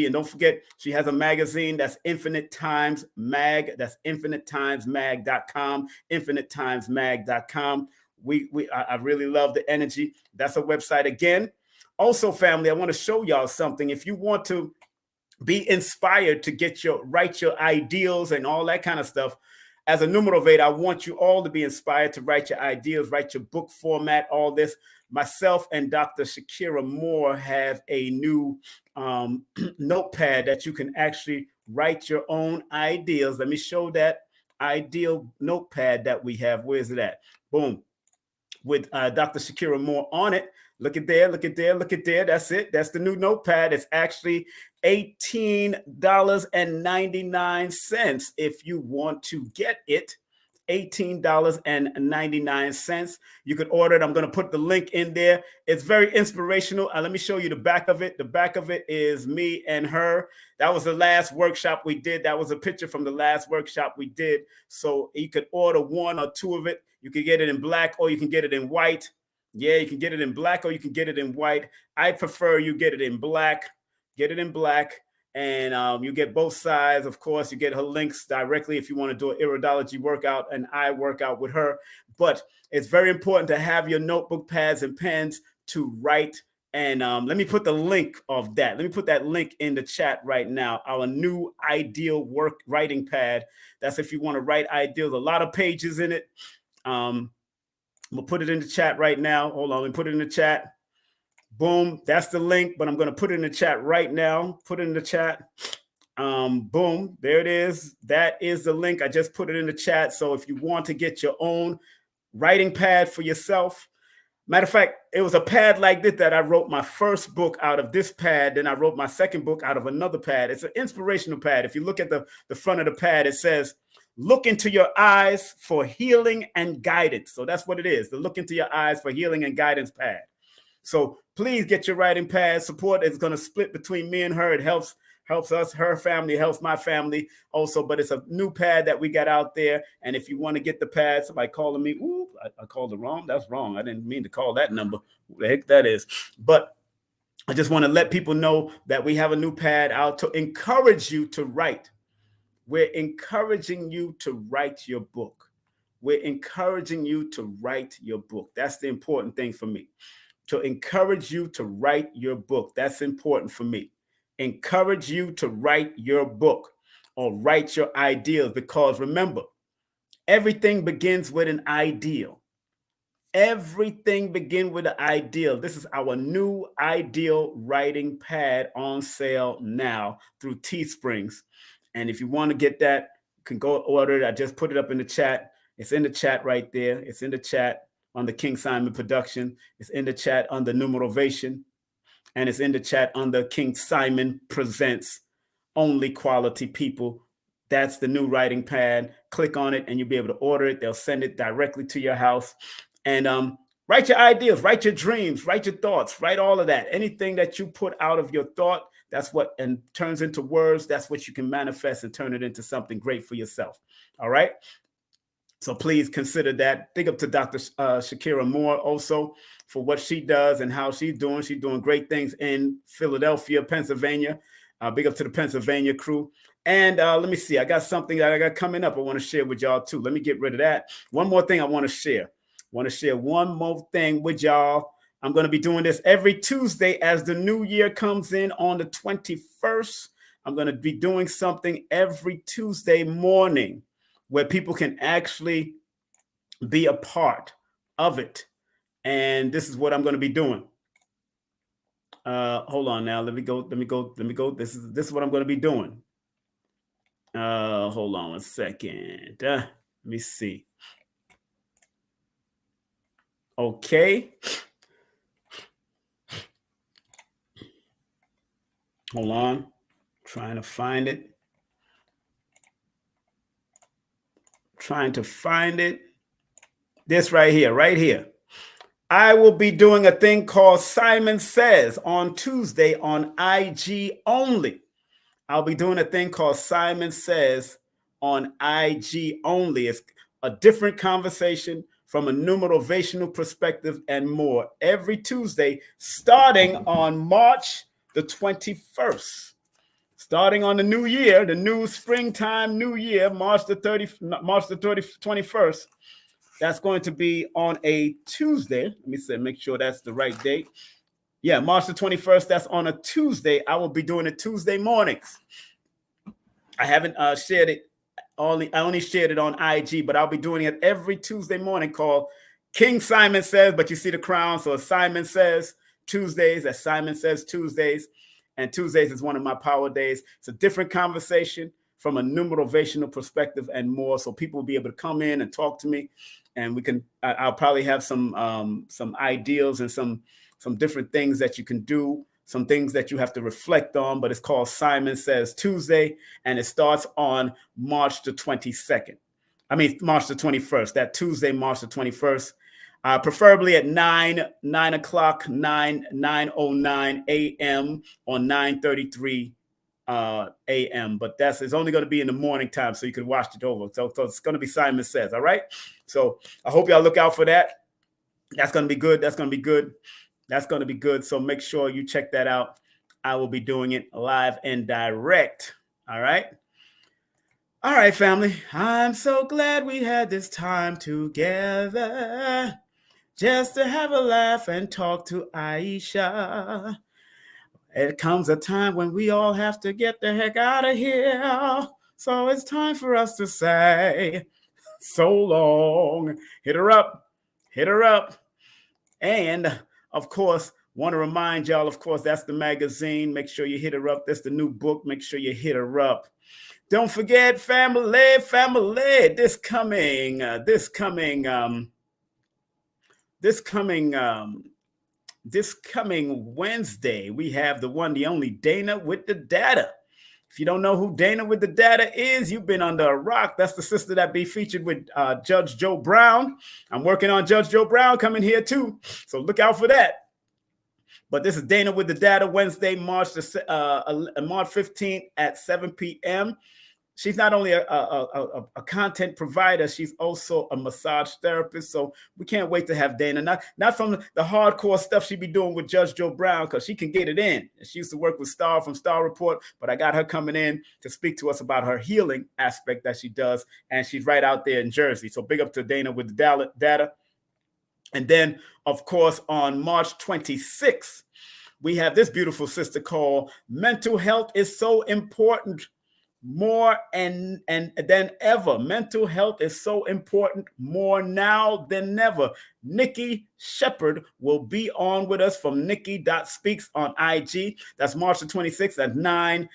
And don't forget, she has a magazine that's Infinite Times Mag. That's infinitemesmag.com, infinitemesmag.com. I really love the energy. That's a website again. Also, family, I want to show y'all something. If you want to be inspired to write your ideals and all that kind of stuff, as a numerator, I want you all to be inspired to write your ideas, write your book format, all this. Myself and Dr. Shakira Moore have a new notepad that you can actually write your own ideas. Let me show that ideal notepad that we have. Where is it at? Boom. With Dr. Shakira Moore on it. Look at there, look at there, look at there. That's it. That's the new notepad. It's actually $18.99 if you want to get it. $18.99. You could order it. I'm going to put the link in there. It's very inspirational. Let me show you the back of it. The back of it is me and her. That was the last workshop we did. That was a picture from the last workshop we did. So you could order one or two of it. You can get it in black or you can get it in white. Yeah, you can get it in black or you can get it in white. I prefer you get it in black. Get it in black. And you get both sides. Of course, you get her links directly if you want to do an iridology workout, and I workout with her. But it's very important to have your notebook, pads, and pens to write. And let me put the link of that. Let me put that link in the chat right now. Our new ideal work writing pad. That's if you want to write ideals. A lot of pages in it. We'll put it in the chat right now. Hold on, let me put it in the chat. Boom, that's the link, but I'm going to put it in the chat right now. Put it in the chat. Boom, there it is. That is the link. I just put it in the chat. So if you want to get your own writing pad for yourself, matter of fact, it was a pad like this that I wrote my first book out of this pad. Then I wrote my second book out of another pad. It's an inspirational pad. If you look at the front of the pad, it says, look into your eyes for healing and guidance. So that's what it is. The look into your eyes for healing and guidance pad. So please get your writing pad. Support is going to split between me and her. It helps us, her family, helps my family also. But it's a new pad that we got out there. And if you want to get the pad, somebody calling me. Ooh, I called it wrong. That's wrong. I didn't mean to call that number. Who the heck that is. But I just want to let people know that we have a new pad out to encourage you to write. We're encouraging you to write your book. We're encouraging you to write your book. That's the important thing for me. To encourage you to write your book. That's important for me. Encourage you to write your book or write your ideals, because remember, everything begins with an ideal. Everything begins with an ideal. This is our new ideal writing pad on sale now through Teesprings. And if you want to get that, you can go order it. I just put it up in the chat. It's in the chat right there. It's in the chat on the King Simon production. It's in the chat on the Numerovation. And it's in the chat on the King Simon Presents Only Quality People. That's the new writing pad. Click on it and you'll be able to order it. They'll send it directly to your house. And write your ideas, write your dreams, write your thoughts, write all of that. Anything that you put out of your thought, that's what and turns into words. That's what you can manifest and turn it into something great for yourself. All right. So please consider that. Big up to Dr. Shakira Moore also for what she does and how she's doing. She's doing great things in Philadelphia, Pennsylvania. Big up to the Pennsylvania crew. And let me see. I got something that I got coming up I want to share with y'all too. Let me get rid of that. One more thing I want to share. One more thing with y'all. I'm going to be doing this every Tuesday as the new year comes in on the 21st. I'm going to be doing something every Tuesday morning where people can actually be a part of it. And this is what I'm going to be doing. Hold on now. Let me go. This is what I'm going to be doing. Hold on a second. Let me see. Okay. Hold on. Trying to find it. This right here. I will be doing a thing called Simon Says on Tuesday on IG only. I'll be doing a thing called Simon Says on IG only. It's a different conversation from a motivational perspective and more every Tuesday, starting on March the 21st. Starting on the new year, the new springtime new year, March the 21st. That's going to be on a Tuesday. Let me see, make sure that's the right date. Yeah, March the 21st. That's on a Tuesday. I will be doing it Tuesday mornings. I haven't shared it. I only shared it on IG, but I'll be doing it every Tuesday morning called King Simon Says, but you see the crown. So Simon Says Tuesdays, as Simon Says Tuesdays. And Tuesdays is one of my power days. It's a different conversation from a new motivational perspective and more. So people will be able to come in and talk to me, and we can. I'll probably have some ideals and some different things that you can do, some things that you have to reflect on. But it's called Simon Says Tuesday, and it starts on March the 22nd. March the 21st. That Tuesday, March the 21st. Preferably at 9:09 a.m. or 9:33 a.m. But it's only going to be in the morning time, so you can watch it over. So it's going to be Simon Says, all right? So I hope y'all look out for that. That's going to be good. That's going to be good. That's going to be good. So make sure you check that out. I will be doing it live and direct, all right? All right, family. I'm so glad we had this time together, just to have a laugh and talk to AYISHA. It comes a time when we all have to get the heck out of here. So it's time for us to say so long. Hit her up. Hit her up. And, of course, want to remind y'all, of course, that's the magazine. Make sure you hit her up. That's the new book. Make sure you hit her up. Don't forget, family, this coming Wednesday, we have the one, the only Dana with the Data. If you don't know who Dana with the Data is, you've been under a rock. That's the sister that be featured with Judge Joe Brown. I'm working on Judge Joe Brown coming here too, so look out for that. But this is Dana with the Data, Wednesday, March 15th at 7 p.m. She's not only a content provider, she's also a massage therapist. So we can't wait to have Dana. Not from the hardcore stuff she be doing with Judge Joe Brown, because she can get it in. She used to work with Star from Star Report, but I got her coming in to speak to us about her healing aspect that she does. And she's right out there in Jersey. So big up to Dana with the Data. And then, of course, on March 26th, we have this beautiful sister called Mental Health is So Important More and than ever. Mental health is so important more now than never. Nikki Shepard will be on with us from Nikki.speaks on IG. That's March the 26th at 9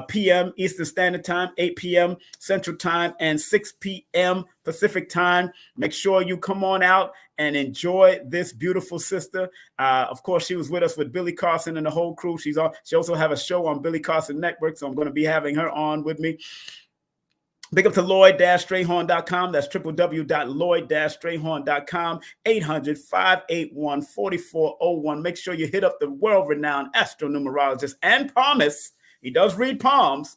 p.m. Eastern Standard Time, 8 p.m. Central Time, and 6 p.m. Pacific Time. Make sure you come on out and enjoy this beautiful sister. Of course, she was with us with Billy Carson and the whole crew. She also have a show on Billy Carson Network, so I'm going to be having her on with me. Big up to Lloyd-Strayhorn.com. That's www.Lloyd-Strayhorn.com. 800-581-4401. Make sure you hit up the world-renowned astronumerologist and palmist. He does read palms.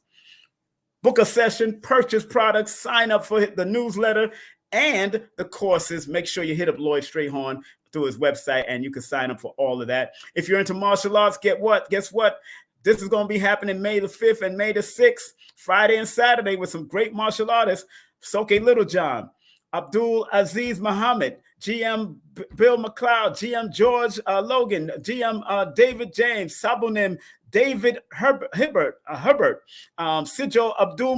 Book a session, purchase products, sign up for the newsletter and the courses. Make sure you hit up Lloyd Strayhorn through his website, and you can sign up for all of that. If you're into martial arts, guess what? This is going to be happening May the 5th and May the 6th, Friday and Saturday, with some great martial artists. Soke Littlejohn, Abdul Aziz Muhammad, GM Bill McLeod, GM George Logan, GM David James, Sabunim David Hibbert, Sijo Abdul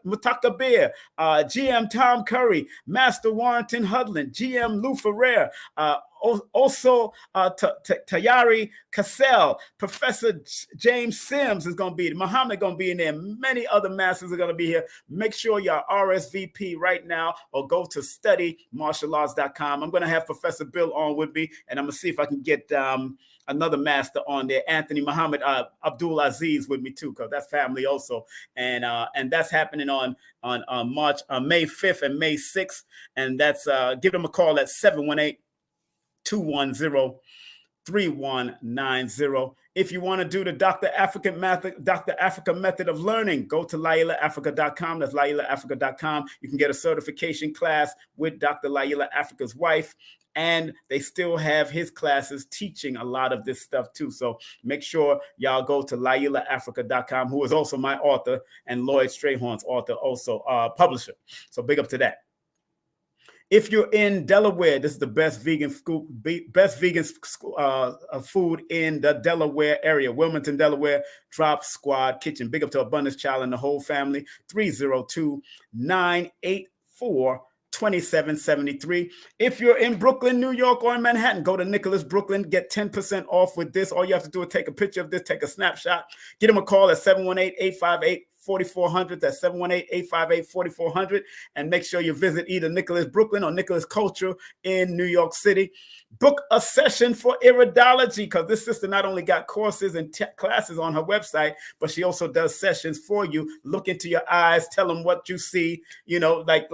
Mutakabir, GM Tom Curry, Master Warrington Hudlin, GM Lou Ferrer, also Tayari Cassell, Professor James Sims is going to be there. Muhammad going to be in there. Many other masters are going to be here. Make sure you're RSVP right now or go to studymartialarts.com. I'm going to have Professor Bill on with me, and I'm going to see if I can get another master on there, Anthony Muhammad Abdul Aziz, with me too, because that's family also. And that's happening on May 5th and May 6th. And that's give them a call at 718-210-3030. 3190. If you want to do the Dr. Africa method of learning, go to LailaAfrica.com. That's LailaAfrica.com. You can get a certification class with Dr. Laila Africa's wife. And they still have his classes teaching a lot of this stuff too. So make sure y'all go to LailaAfrica.com, who is also my author and Lloyd Strayhorn's author, also publisher. So big up to that. If you're in Delaware, this is the best vegan food in the Delaware area. Wilmington, Delaware, Drop Squad Kitchen. Big up to Abundance Child and the whole family. 302-984-2773. If you're in Brooklyn, New York, or in Manhattan, go to Nicholas Brooklyn. Get 10% off with this. All you have to do is take a picture of this, take a snapshot. Get him a call at 718-858-4400. That's 718-858-4400. And make sure you visit either Nicholas Brooklyn or Nicholas Culture in New York City. Book a session for iridology, because this sister not only got courses and classes on her website, but she also does sessions for you. Look into your eyes, tell them what you see. You know, like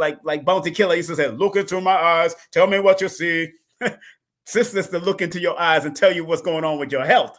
Bounty Killer used to say, look into my eyes, tell me what you see. Sisters to look into your eyes and tell you what's going on with your health.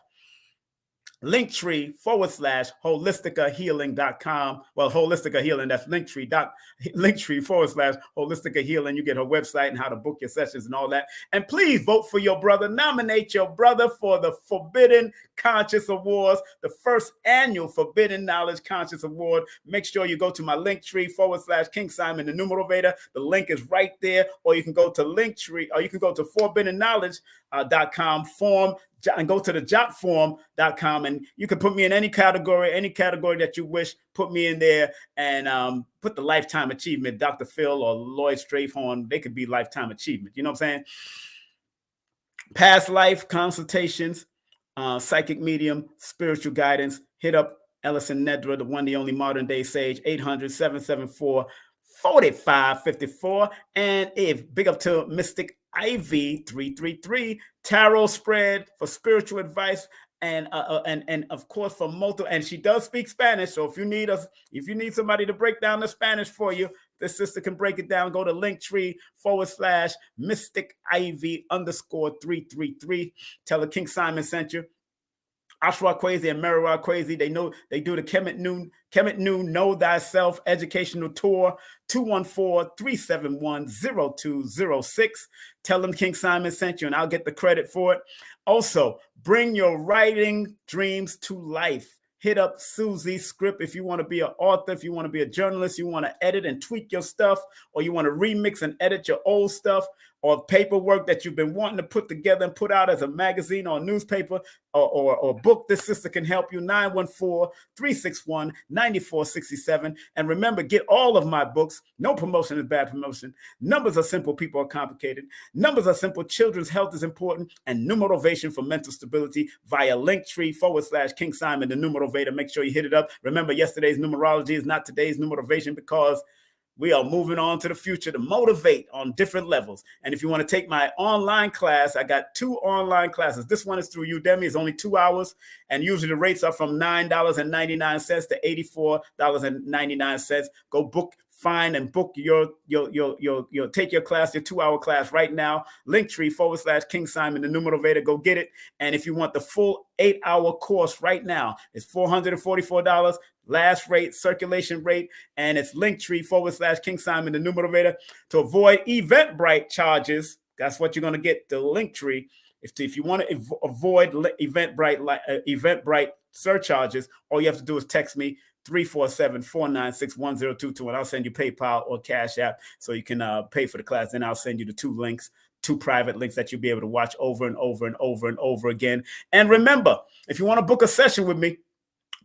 Linktree/holisticahealing.com. Well, Holistica Healing, that's Linktree/Holistica Healing. You get her website and how to book your sessions and all that. And please vote for your brother. Nominate your brother for the Forbidden Conscious Awards, the first annual Forbidden Knowledge Conscious Award. Make sure you go to my Linktree/King Simon, the Numerovator. The link is right there. Or you can go to Linktree, or you can go to forbiddenknowledge.com form and go to the jotform.com, and you can put me in any category that you wish. Put me in there, and put the lifetime achievement, Dr. Phil or Lloyd Strayhorn. They could be lifetime achievement. You know what I'm saying? Past life consultations, psychic medium, spiritual guidance. Hit up Ellison Nedra, the one, the only modern day sage, 800-774-4554. And if big up to Mystic Ivy 333, tarot spread for spiritual advice, and of course for multiple. And she does speak Spanish, so if you need somebody to break down the Spanish for you, this sister can break it down. Go to Linktree/Mystic Ivy _333. Tell her King Simon sent you. Ashra Kwesi and Merwa Kwesi, they do the Kemet Noon Know Thyself educational tour, 214-371-0206. Tell them King Simon sent you, and I'll get the credit for it. Also, bring your writing dreams to life. Hit up Susie's Script if you want to be an author, if you want to be a journalist, you want to edit and tweak your stuff, or you want to remix and edit your old stuff, or paperwork that you've been wanting to put together and put out as a magazine or a newspaper or book. This sister can help you. 914-361-9467. And remember, get all of my books. No promotion is bad promotion. Numbers are simple. People are complicated. Numbers are simple. Children's health is important. And numerovation for mental stability via Linktree/King Simon, the Numerovator. Make sure you hit it up. Remember, yesterday's numerology is not today's numerovation, because we are moving on to the future to motivate on different levels. And if you want to take my online class, I got 2 online classes. This one is through Udemy. It's only 2 hours. And usually the rates are from $9.99 to $84.99. Go find and book your take your class, your 2-hour class right now. Linktree/King Simon, the Numerovator. Go get it. And if you want the full 8-hour course right now, it's $444. Last rate, circulation rate, and it's Linktree/King Simon, the Numerovator. To avoid Eventbrite charges, that's what you're going to get, the Linktree. If you want to avoid Eventbrite surcharges, all you have to do is text me 347-496-1022, and I'll send you PayPal or Cash App so you can pay for the class. Then I'll send you the 2 links, 2 private links that you'll be able to watch over and over and over and over again. And remember, if you want to book a session with me,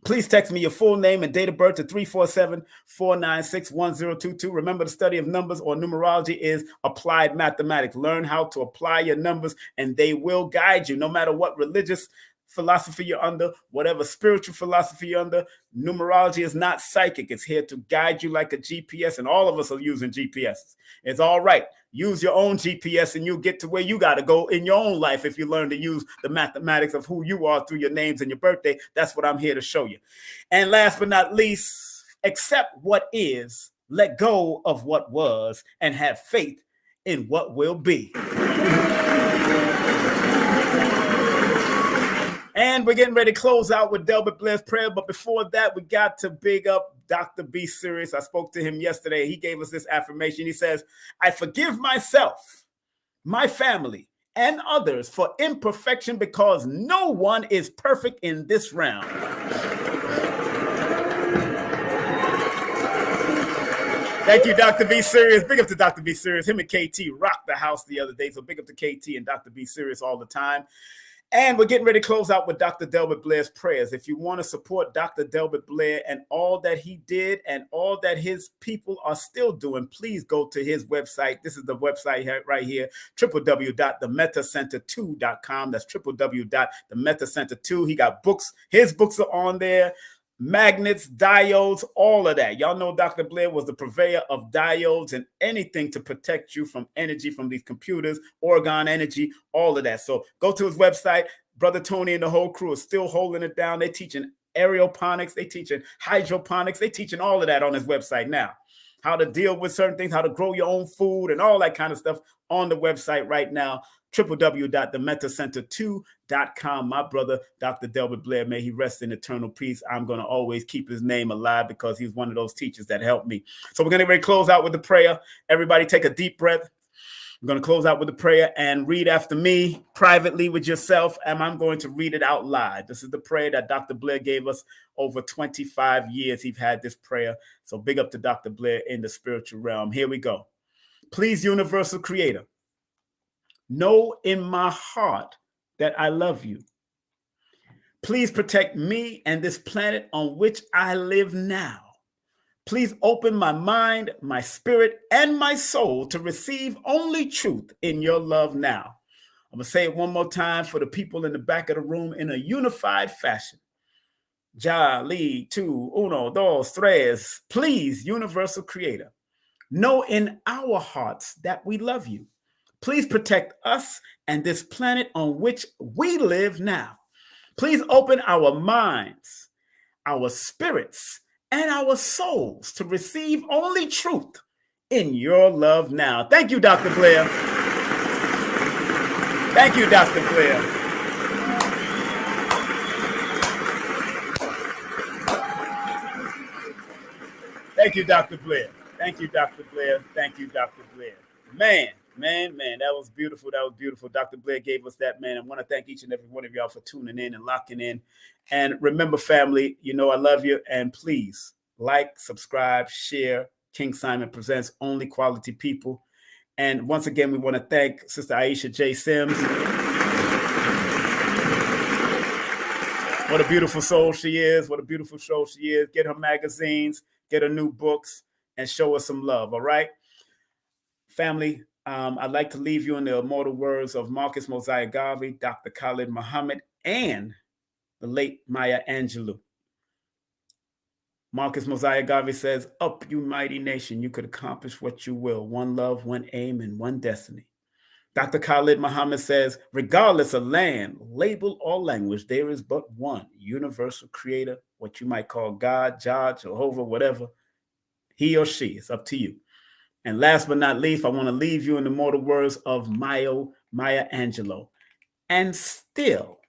please text me your full name and date of birth to 347-496-1022. Remember, the study of numbers or numerology is applied mathematics. Learn how to apply your numbers, and they will guide you no matter what religious philosophy you're under, whatever spiritual philosophy you're under. Numerology is not psychic. It's here to guide you like a GPS, and all of us are using GPSs. It's all right. Use your own GPS and you'll get to where you got to go in your own life if you learn to use the mathematics of who you are through your names and your birthday. That's what I'm here to show you. And last but not least, accept what is, let go of what was, and have faith in what will be. And we're getting ready to close out with Delbert Blair's prayer. But before that, we got to big up Dr. B. Serious. I spoke to him yesterday. He gave us this affirmation. He says, I forgive myself, my family, and others for imperfection because no one is perfect in this realm. Thank you, Dr. B. Serious. Big up to Dr. B. Serious. Him and KT rocked the house the other day. So big up to KT and Dr. B. Serious all the time. And we're getting ready to close out with Dr. Delbert Blair's prayers. If you want to support Dr. Delbert Blair and all that he did and all that his people are still doing, please go to his website. This is the website right here, www.themetacenter2.com. That's www.themetacenter2. He got books. His books are on there. Magnets, diodes, all of that. Y'all know Dr. Blair was the purveyor of diodes and anything to protect you from energy from these computers, Oregon Energy, all of that. So go to his website. Brother Tony and the whole crew is still holding it down. They're teaching aeroponics. They're teaching hydroponics. They're teaching all of that on his website now. How to deal with certain things, how to grow your own food and all that kind of stuff on the website right now. www.themetacenter2.com. My brother, Dr. Delbert Blair, may he rest in eternal peace. I'm going to always keep his name alive because he's one of those teachers that helped me. So we're going to close out with the prayer. Everybody take a deep breath. I'm going to close out with the prayer and read after me privately with yourself, and I'm going to read it out loud. This is the prayer that Dr. Blair gave us over 25 years. He's had this prayer. So big up to Dr. Blair in the spiritual realm. Here we go. Please, Universal Creator, know in my heart that I love you. Please protect me and this planet on which I live now. Please open my mind, my spirit, and my soul to receive only truth in your love now. I'm going to say it one more time for the people in the back of the room in a unified fashion. Ja, li, tu, uno, dos, tres. Please, Universal Creator, know in our hearts that we love you. Please protect us and this planet on which we live now. Please open our minds, our spirits, and our souls to receive only truth in your love now. Thank you, Dr. Blair. Thank you, Dr. Blair. Thank you, Dr. Blair. Thank you, Dr. Blair. Thank you, Dr. Blair. Man, that was beautiful. That was beautiful. Dr. Blair gave us that, man. I want to thank each and every one of y'all for tuning in and locking in. And remember, family, you know I love you. And please like, subscribe, share. King Simon Presents Only Quality People. And once again, we want to thank Sister AYISHA J. SIMS. What a beautiful soul she is. What a beautiful soul she is. Get her magazines, get her new books, and show us some love, all right? Family, I'd like to leave you in the immortal words of Marcus Mosiah Garvey, Dr. Khalid Muhammad, and the late Maya Angelou. Marcus Mosiah Garvey says, up, you mighty nation, you could accomplish what you will. One love, one aim, and one destiny. Dr. Khalid Muhammad says, regardless of land, label, or language, there is but one universal creator, what you might call God, Jah, Jehovah, whatever. He or she, it's up to you. And last but not least, I want to leave you in the immortal words of Maya Angelou. And still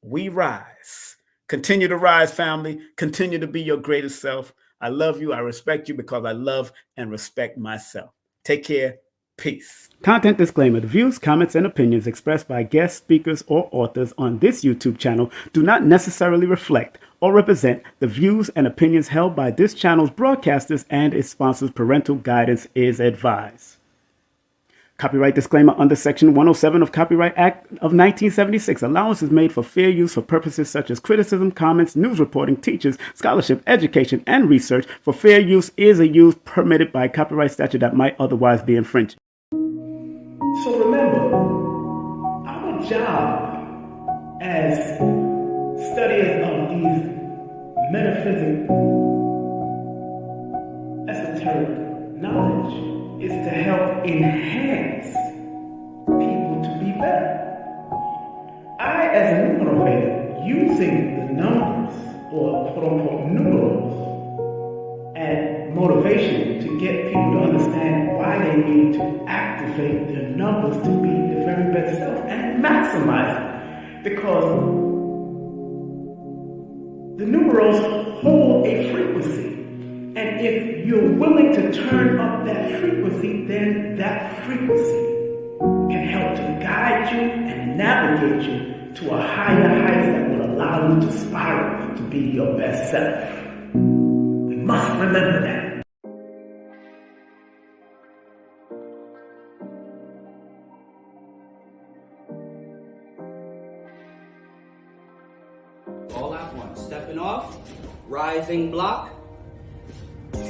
we rise. Continue to rise, family. Continue to be your greatest self. I love you. I respect you because I love and respect myself. Take care. Peace.
Content disclaimer. The views, comments, and opinions expressed by guest speakers or authors on this YouTube channel do not necessarily reflect or represent the views and opinions held by this channel's broadcasters and its sponsors. Parental guidance is advised. Copyright disclaimer under Section 107 of Copyright Act of 1976. Allowance is made for fair use for purposes such as criticism, comments, news reporting, teachers, scholarship, education, and research. For fair use is a use permitted by copyright statute that might otherwise be infringed. So remember, our job as studiers of these metaphysical, esoteric knowledge is to help enhance people to be better. I, as a numerator, using the numbers, or quote-unquote numerals, and motivation to get people to understand why they need to activate their numbers to be their very best self and maximize it. Because The numerals hold a frequency. And if you're willing to turn up that frequency, then that frequency can help to guide you and navigate you to a higher height that will allow you to spiral to be your best self. We must remember that.
All at once. Stepping off, rising block,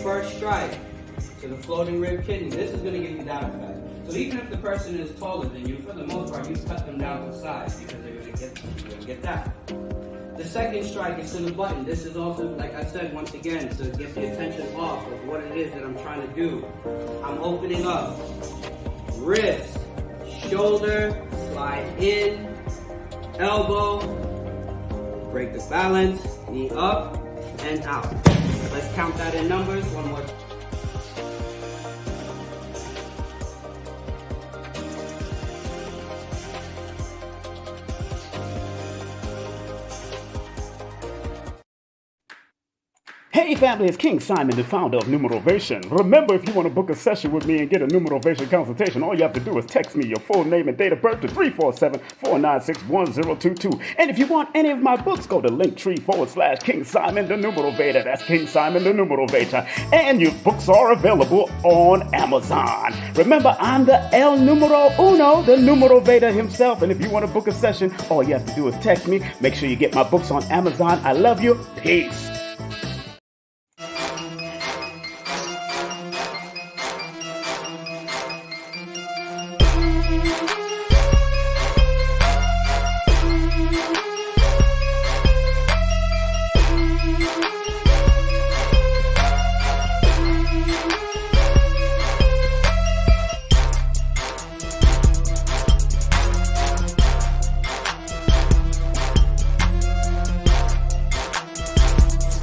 first strike to the floating rib kidney. This is going to give you that effect. So even if the person is taller than you, for the most part, you cut them down to size because they're going to get that. The second strike is to the button. This is also, like I said, once again, to get the attention off of what it is that I'm trying to do. I'm opening up. Wrist, shoulder, slide in, elbow, break the balance, knee up and out. Let's count that in numbers one more time.
Hey family, it's King Simon, the founder of Numerovation. Remember, if you want to book a session with me and get a Numerovation consultation, all you have to do is text me your full name and date of birth to 347-496-1022. And if you want any of my books, go to linktree/King Simon the Numerovator. That's King Simon the Numerovator. And your books are available on Amazon. Remember, I'm the El Numero Uno, the Numerovator himself. And if you want to book a session, all you have to do is text me. Make sure you get my books on Amazon. I love you. Peace.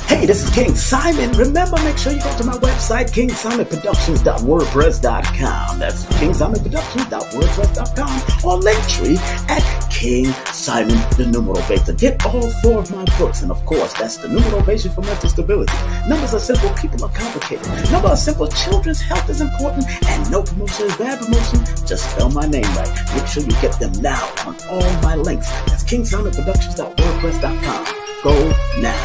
Hey, this is King Simon. Remember, make sure you go to my website, kingsimonproductions.wordpress.com. That's kingsimonproductions.wordpress.com or Linktree at King Simon the Numerovator. Get all 4 of my books, and of course, that's the Numerovation for mental stability. Numbers are simple, people are complicated. Numbers are simple, children's health is important, and no promotion is bad promotion. Just spell my name right. Make sure you get them now on all my links. That's kingsimonproductions.wordpress.com. Go now.